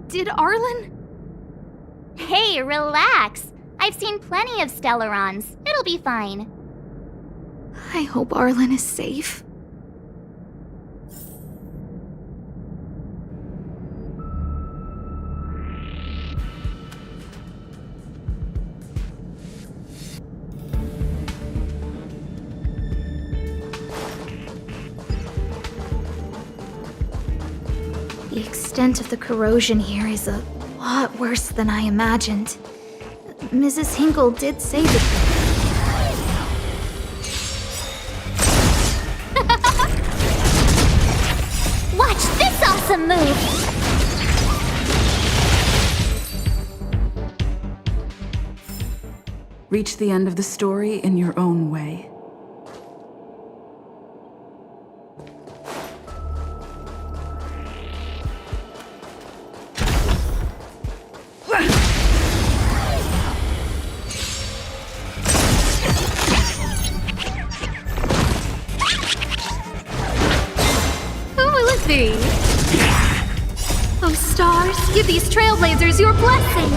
Speaker 4: Did Arlen?
Speaker 10: Hey, relax. I've seen plenty of Stellarons. It'll be fine.
Speaker 4: I hope Arlen is safe. The extent of the corrosion here is a lot worse than I imagined. Mrs. Hinkle did say that...
Speaker 10: Watch this awesome move!
Speaker 1: Reach the end of the story in your own way.
Speaker 4: Oh, stars, give these trailblazers your blessing!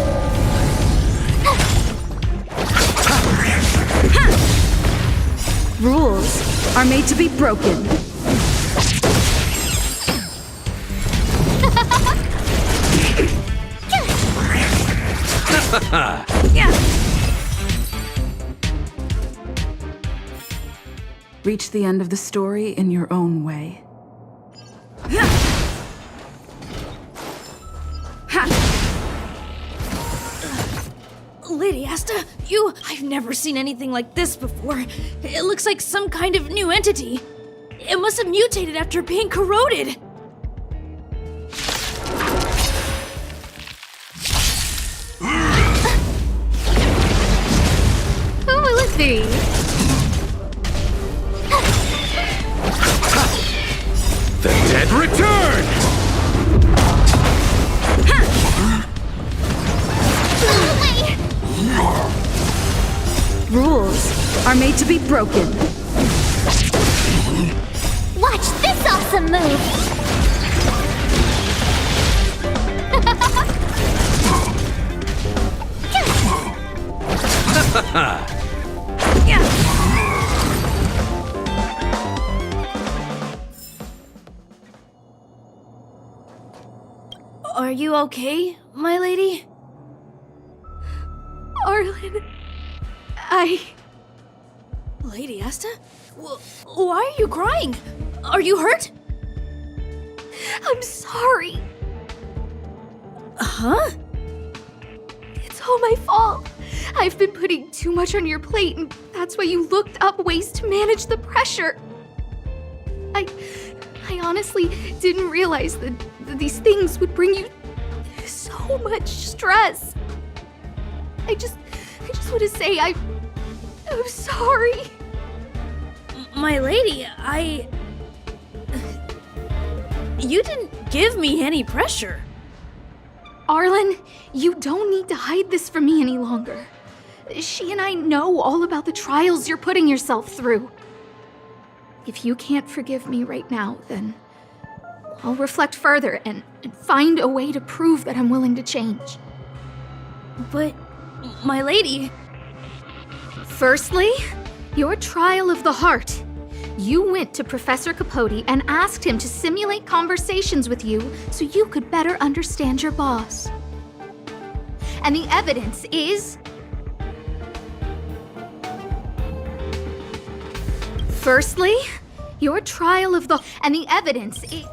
Speaker 6: Rules are made to be broken.
Speaker 1: Reach the end of the story in your own way.
Speaker 6: Lady.
Speaker 11: Lady Asta, I've never seen anything like this before. It looks like some kind of new entity. It must have mutated after being corroded.
Speaker 4: Oh, let's see.
Speaker 8: The dead return!
Speaker 6: Rules are made to be broken.
Speaker 10: Watch this awesome move!
Speaker 11: Are you okay, my lady?
Speaker 4: Arlen,
Speaker 11: Lady Asta? Why are you crying? Are you hurt?
Speaker 4: I'm sorry.
Speaker 11: Huh?
Speaker 4: It's all my fault. I've been putting too much on your plate, and that's why you looked up ways to manage the pressure. I honestly didn't realize that these things would bring you so much stress. I just want to say I'm sorry.
Speaker 11: My lady, You didn't give me any pressure.
Speaker 4: Arlen, you don't need to hide this from me any longer. She and I know all about the trials you're putting yourself through. If you can't forgive me right now, then I'll reflect further and find a way to prove that I'm willing to change.
Speaker 11: But, my lady...
Speaker 4: Firstly, your trial of the heart. You went to Professor Capote and asked him to simulate conversations with you so you could better understand your boss. And the evidence is... Firstly, your trial of the... And the evidence is...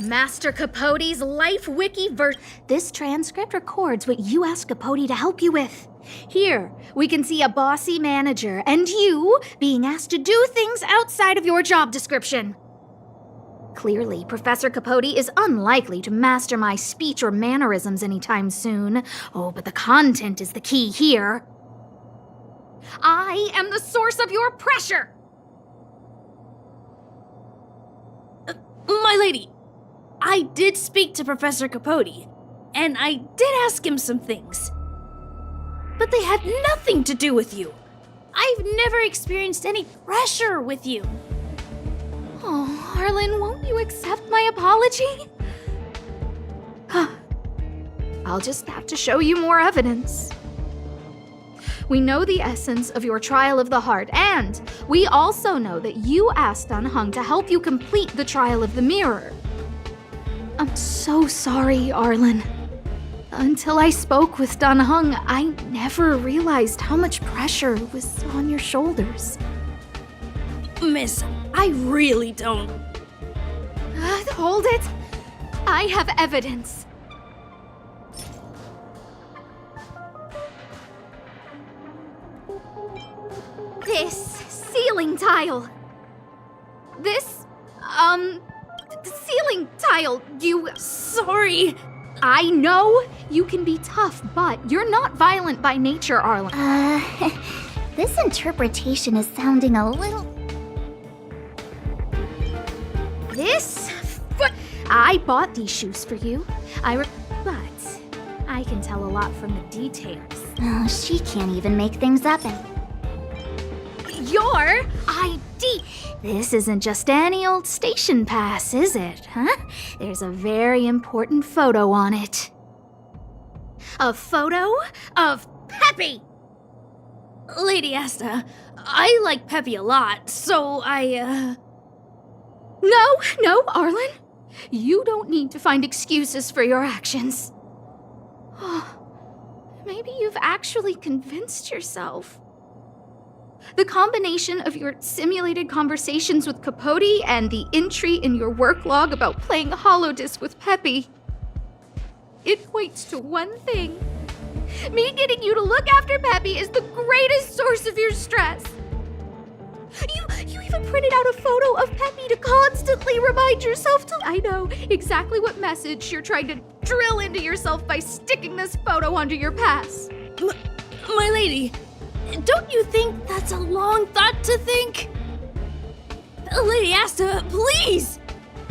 Speaker 4: Master Capote's Life Wiki This transcript records what you asked Capote to help you with. Here, we can see a bossy manager and you being asked to do things outside of your job description. Clearly, Professor Capote is unlikely to master my speech or mannerisms anytime soon. Oh, but the content is the key here. I am the source of your pressure!
Speaker 11: My lady, I did speak to Professor Capote, and I did ask him some things. But they had nothing to do with you. I've never experienced any pressure with you.
Speaker 4: Oh, Arlen, won't you accept my apology? I'll just have to show you more evidence. We know the essence of your trial of the heart, and we also know that you asked Dunhung to help you complete the trial of the mirror. I'm so sorry, Arlen. Until I spoke with Dunhung, I never realized how much pressure was on your shoulders.
Speaker 11: Miss, I really don't.
Speaker 4: Hold it. I have evidence. This ceiling tile. This, ceiling tile, you...
Speaker 11: Sorry.
Speaker 4: I know you can be tough, but you're not violent by nature, Arlen.
Speaker 10: This interpretation is sounding a little...
Speaker 4: This? I bought these shoes for you. But I can tell a lot from the details.
Speaker 10: Oh, she can't even make things up and...
Speaker 4: Your ID! This isn't just any old station pass, is it, huh? There's a very important photo on it. A photo of Peppy!
Speaker 11: Lady Asta, I like Peppy a lot, so
Speaker 4: No, Arlen. You don't need to find excuses for your actions. Maybe you've actually convinced yourself. The combination of your simulated conversations with Capote and the entry in your work log about playing Holodisc with Peppy. It points to one thing. Me getting you to look after Peppy is the greatest source of your stress. You even printed out a photo of Peppy to constantly remind yourself to... I know exactly what message you're trying to drill into yourself by sticking this photo onto your pass.
Speaker 11: My lady, don't you think that's a long thought to think? Lady Asta, please!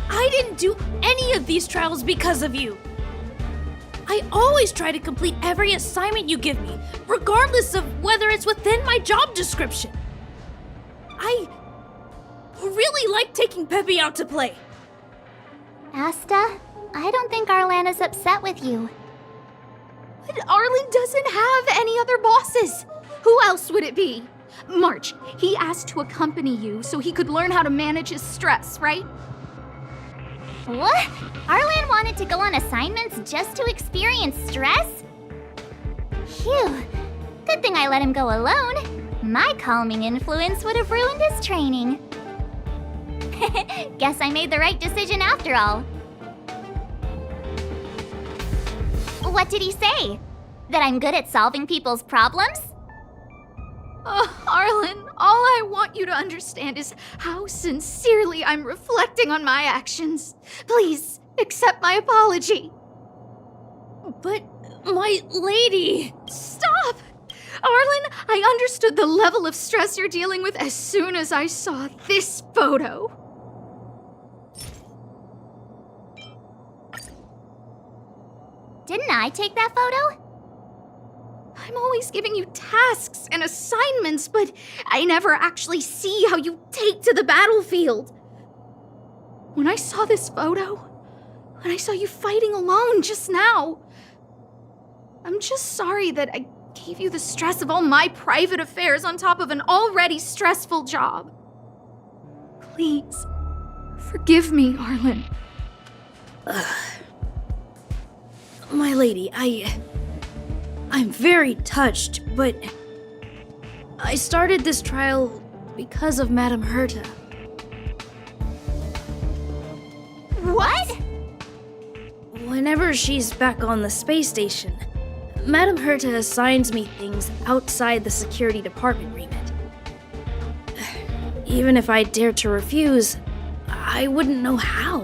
Speaker 11: I didn't do any of these trials because of you. I always try to complete every assignment you give me, regardless of whether it's within my job description. I really like taking Peppy out to play.
Speaker 10: Asta, I don't think Arlan is upset with you.
Speaker 4: But Arlen doesn't have any other bosses. Who else would it be? March, he asked to accompany you so he could learn how to manage his stress, right?
Speaker 10: What? Arlan wanted to go on assignments just to experience stress? Phew. Good thing I let him go alone. My calming influence would have ruined his training. Guess I made the right decision after all. What did he say? That I'm good at solving people's problems?
Speaker 4: Arlen, all I want you to understand is how sincerely I'm reflecting on my actions. Please, accept my apology.
Speaker 11: But, my lady...
Speaker 4: Stop! Arlen, I understood the level of stress you're dealing with as soon as I saw this photo.
Speaker 10: Didn't I take that photo?
Speaker 4: I'm always giving you tasks and assignments, but I never actually see how you take to the battlefield. When I saw this photo, when I saw you fighting alone just now, I'm just sorry that I gave you the stress of all my private affairs on top of an already stressful job. Please, forgive me, Arlen.
Speaker 11: My lady, I'm very touched, but I started this trial because of Madame Herta.
Speaker 10: What?
Speaker 11: Whenever she's back on the space station, Madame Herta assigns me things outside the security department remit. Even if I dared to refuse, I wouldn't know how.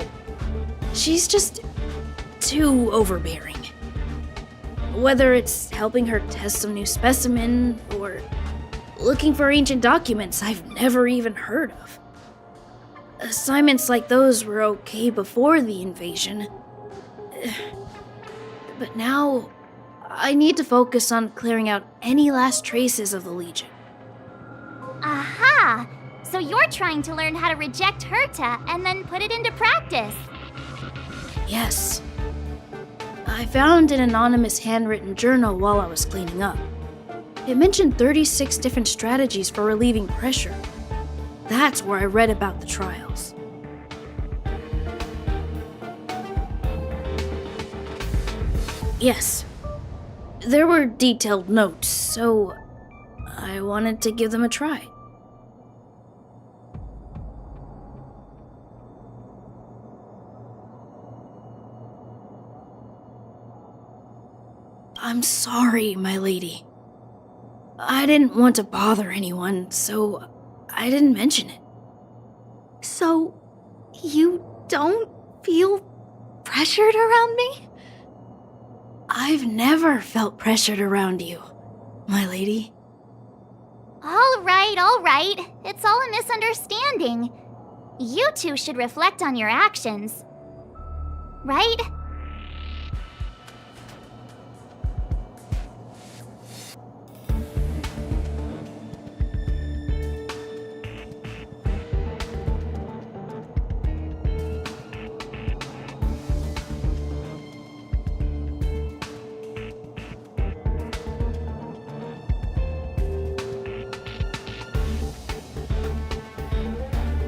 Speaker 11: She's just too overbearing. Whether it's helping her test some new specimen, or looking for ancient documents I've never even heard of. Assignments like those were okay before the invasion. But now, I need to focus on clearing out any last traces of the Legion.
Speaker 10: Aha! So you're trying to learn how to reject Herta and then put it into practice.
Speaker 11: Yes. I found an anonymous handwritten journal while I was cleaning up. It mentioned 36 different strategies for relieving pressure. That's where I read about the trials. Yes. There were detailed notes, so I wanted to give them a try. I'm sorry, my lady. I didn't want to bother anyone, so I didn't mention it.
Speaker 4: So, you don't feel pressured around me?
Speaker 11: I've never felt pressured around you, my lady.
Speaker 10: All right. It's all a misunderstanding. You two should reflect on your actions. Right?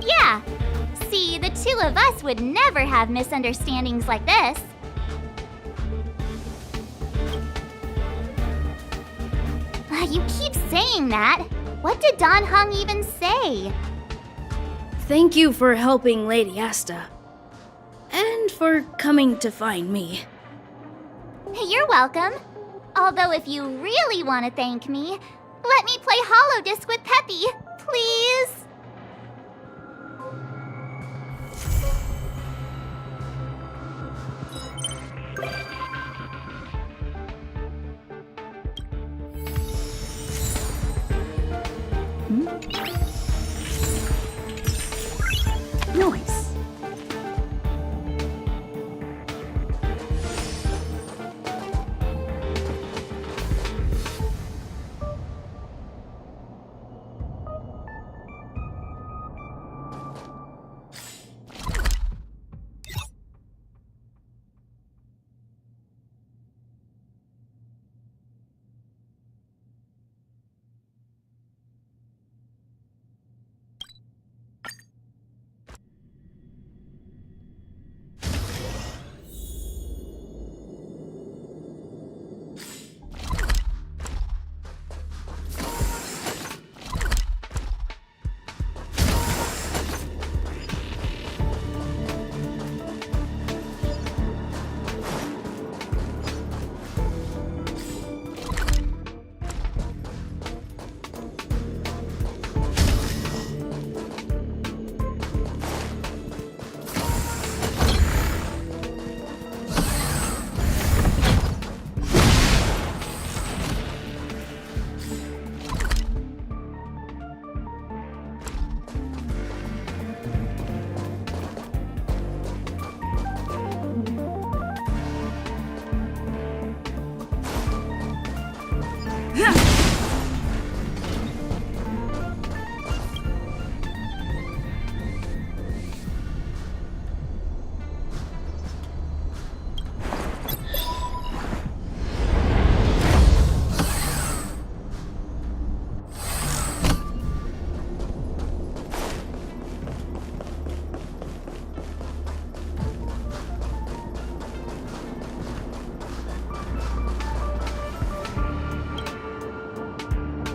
Speaker 10: Yeah. See, the two of us would never have misunderstandings like this. You keep saying that. What did Don Hung even say?
Speaker 11: Thank you for helping Lady Asta. And for coming to find me.
Speaker 10: You're welcome. Although if you really want to thank me, let me play Hollow Disc with Peppy, please.
Speaker 6: Nice.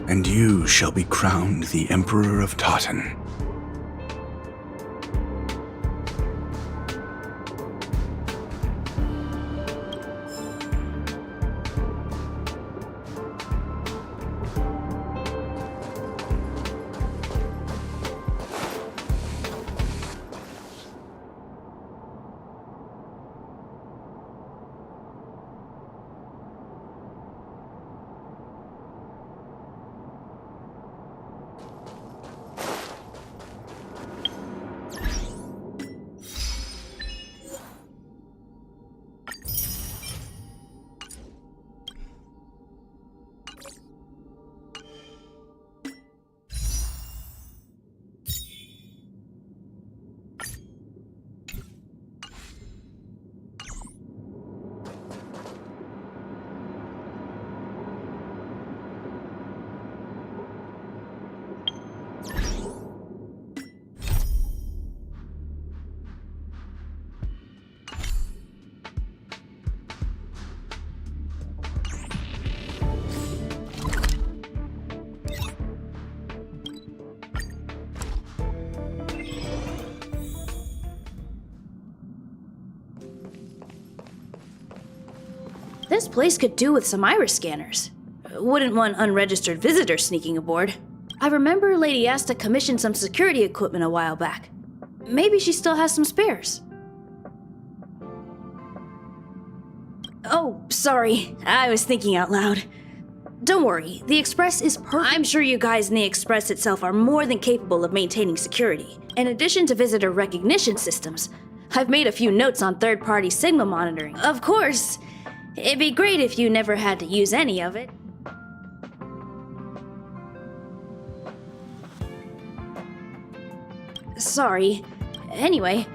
Speaker 12: And you shall be crowned the Emperor of Totten.
Speaker 11: This place could do with some iris scanners. Wouldn't want unregistered visitors sneaking aboard. I remember Lady Asta commissioned some security equipment a while back. Maybe she still has some spares. Oh, sorry. I was thinking out loud. Don't worry, the Express is perfect. I'm sure you guys in the Express itself are more than capable of maintaining security. In addition to visitor recognition systems, I've made a few notes on third-party Sigma monitoring. Of course, it'd be great if you never had to use any of it. Sorry. Anyway,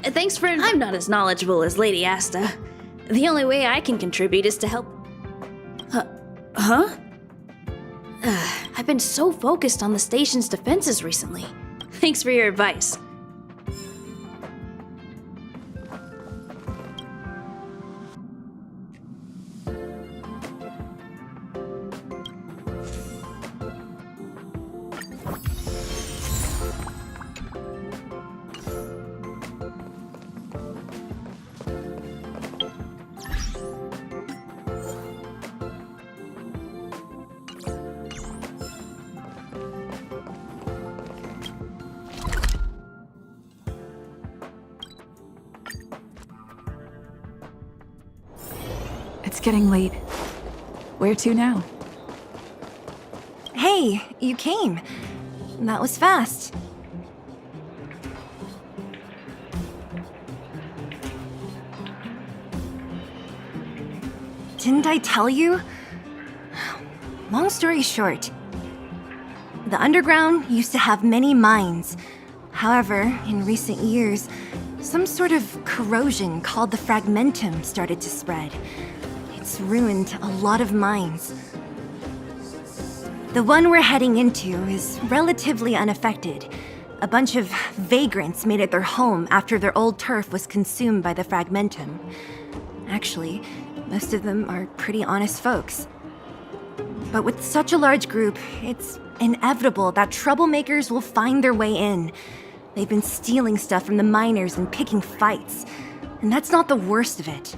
Speaker 11: thanks for... I'm not as knowledgeable as Lady Asta. The only way I can contribute is to help... Huh? I've been so focused on the station's defenses recently. Thanks for your advice.
Speaker 1: It's getting late. Where to now?
Speaker 13: Hey, you came. That was fast. Didn't I tell you? Long story short, the underground used to have many mines. However, in recent years, some sort of corrosion called the fragmentum started to spread. It's ruined a lot of mines. The one we're heading into is relatively unaffected. A bunch of vagrants made it their home after their old turf was consumed by the fragmentum. Actually, most of them are pretty honest folks. But with such a large group, it's inevitable that troublemakers will find their way in. They've been stealing stuff from the miners and picking fights. And that's not the worst of it.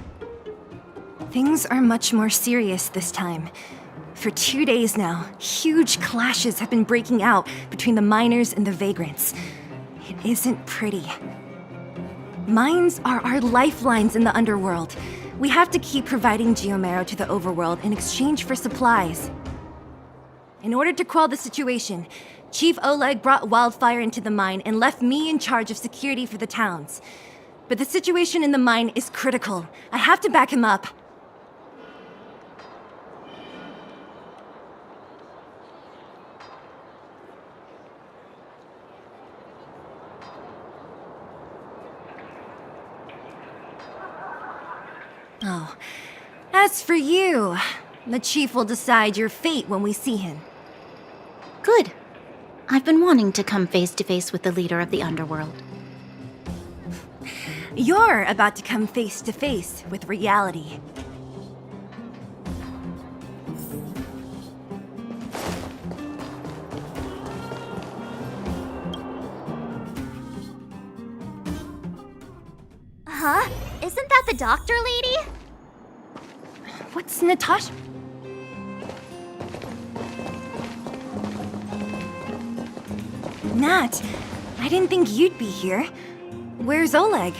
Speaker 13: Things are much more serious this time. For 2 days now, huge clashes have been breaking out between the miners and the vagrants. It isn't pretty. Mines are our lifelines in the underworld. We have to keep providing geomarrow to the overworld in exchange for supplies. In order to quell the situation, Chief Oleg brought wildfire into the mine and left me in charge of security for the towns. But the situation in the mine is critical. I have to back him up. Oh, as for you, the chief will decide your fate when we see him.
Speaker 2: Good. I've been wanting to come face to face with the leader of the underworld.
Speaker 13: You're about to come face to face with reality.
Speaker 10: Huh? Isn't that the doctor lady?
Speaker 13: What's Natasha? Nat, I didn't think you'd be here. Where's Oleg?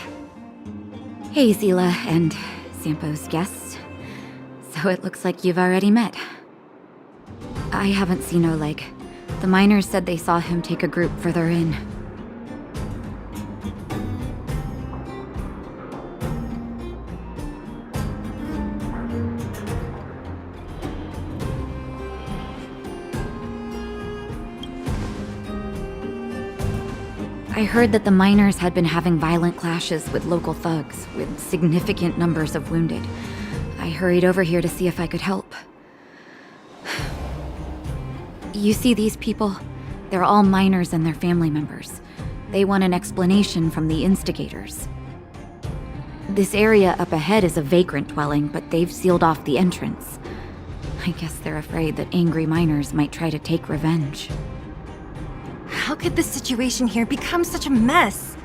Speaker 14: Hey, Zila and Sampo's guests. So it looks like you've already met. I haven't seen Oleg. The miners said they saw him take a group further in. I heard that the miners had been having violent clashes with local thugs, with significant numbers of wounded. I hurried over here to see if I could help. You see these people? They're all miners and their family members. They want an explanation from the instigators. This area up ahead is a vagrant dwelling, but they've sealed off the entrance. I guess they're afraid that angry miners might try to take revenge.
Speaker 13: How could the situation here become such a mess?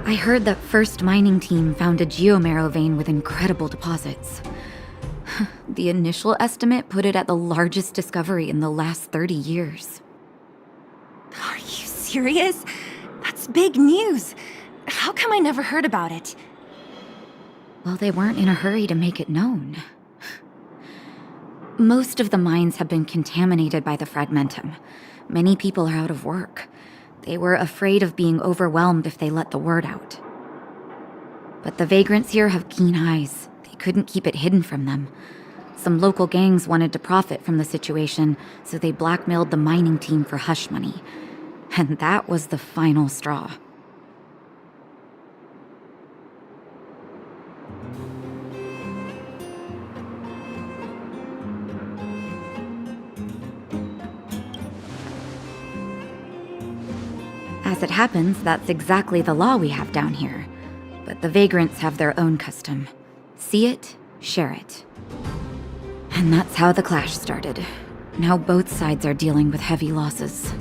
Speaker 14: I heard that First Mining Team found a geomarrow vein with incredible deposits. The initial estimate put it at the largest discovery in the last 30 years.
Speaker 13: Are you serious? That's big news. How come I never heard about it?
Speaker 14: Well, they weren't in a hurry to make it known. Most of the mines have been contaminated by the fragmentum. Many people are out of work. They were afraid of being overwhelmed if they let the word out. But the vagrants here have keen eyes. They couldn't keep it hidden from them. Some local gangs wanted to profit from the situation, so they blackmailed the mining team for hush money. And that was the final straw. As it happens, that's exactly the law we have down here. But the vagrants have their own custom. See it, share it. And that's how the clash started. Now both sides are dealing with heavy losses.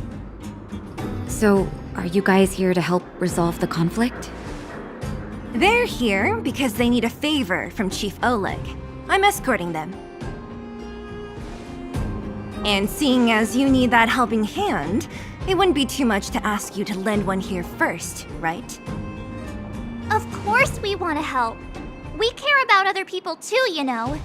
Speaker 14: So, are you guys here to help resolve the conflict?
Speaker 13: They're here because they need a favor from Chief Oleg. I'm escorting them. And seeing as you need that helping hand, it wouldn't be too much to ask you to lend one here first, right?
Speaker 10: Of course we want to help. We care about other people too, you know.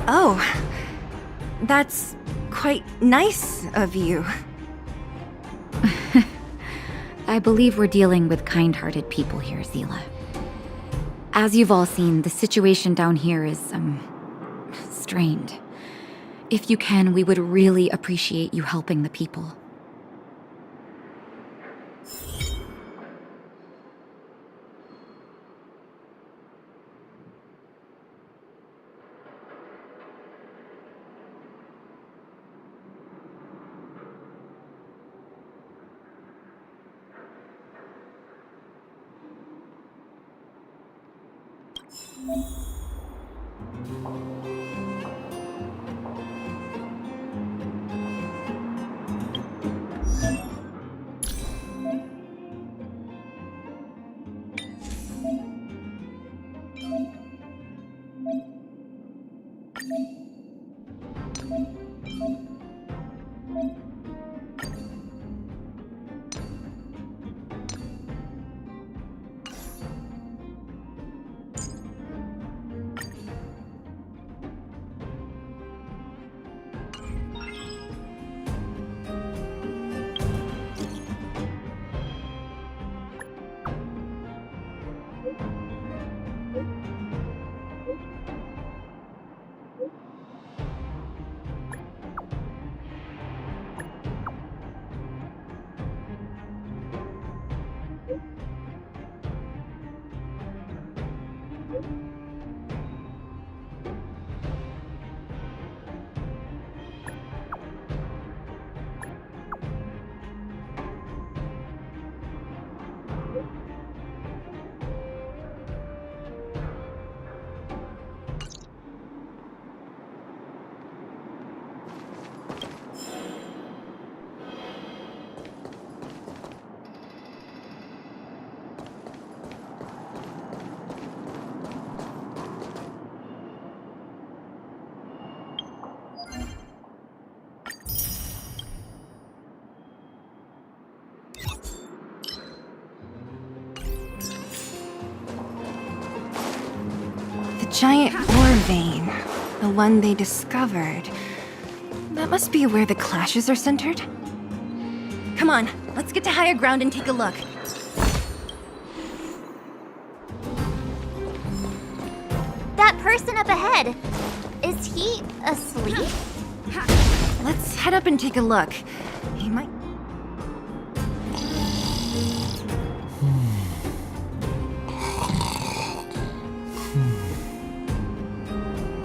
Speaker 13: Oh, that's quite nice of you.
Speaker 14: I believe we're dealing with kind-hearted people here, Zila. As you've all seen, the situation down here is, strained. If you can, we would really appreciate you helping the people.
Speaker 13: Giant ore vein, the one they discovered. That must be where the clashes are centered. Come on, let's get to higher ground and take a look.
Speaker 10: That person up ahead, is he asleep?
Speaker 13: Let's head up and take a look. He might...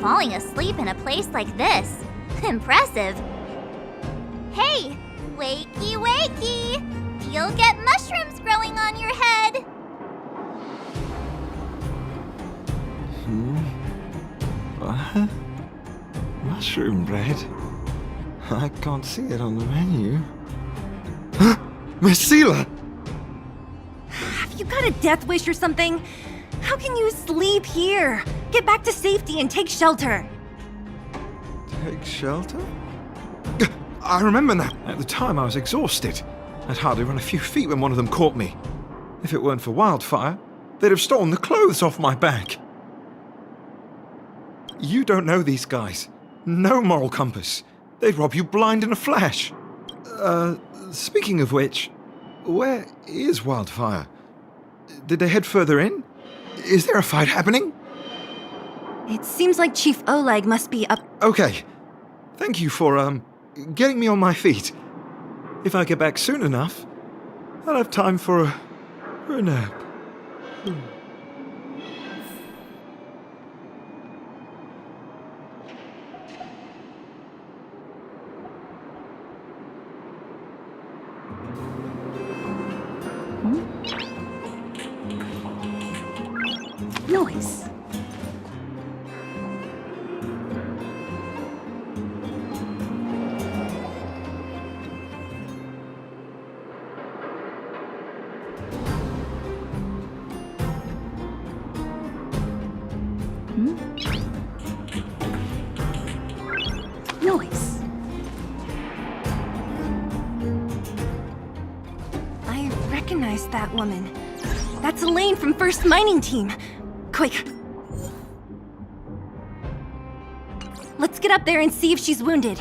Speaker 10: Falling asleep in a place like this. Impressive. Hey, wakey wakey! You'll get mushrooms growing on your head.
Speaker 15: What? Mushroom bread? I can't see it on the menu. Miss Zila!
Speaker 13: Have you got a death wish or something? How can you sleep here? Get back to safety and take shelter.
Speaker 15: Take shelter? I remember now. At the time, I was exhausted. I'd hardly run a few feet when one of them caught me. If it weren't for Wildfire, they'd have stolen the clothes off my back. You don't know these guys. No moral compass. They'd rob you blind in a flash. Speaking of which, where is Wildfire? Did they head further in? Is there a fight happening?
Speaker 13: It seems like Chief Oleg must be up...
Speaker 15: Okay. Thank you for, getting me on my feet. If I get back soon enough, I'll have time for a nap.
Speaker 6: Nice.
Speaker 4: Nice.
Speaker 13: I recognize that woman. That's Elaine from First Mining Team. Quick. Let's get up there and see if she's wounded.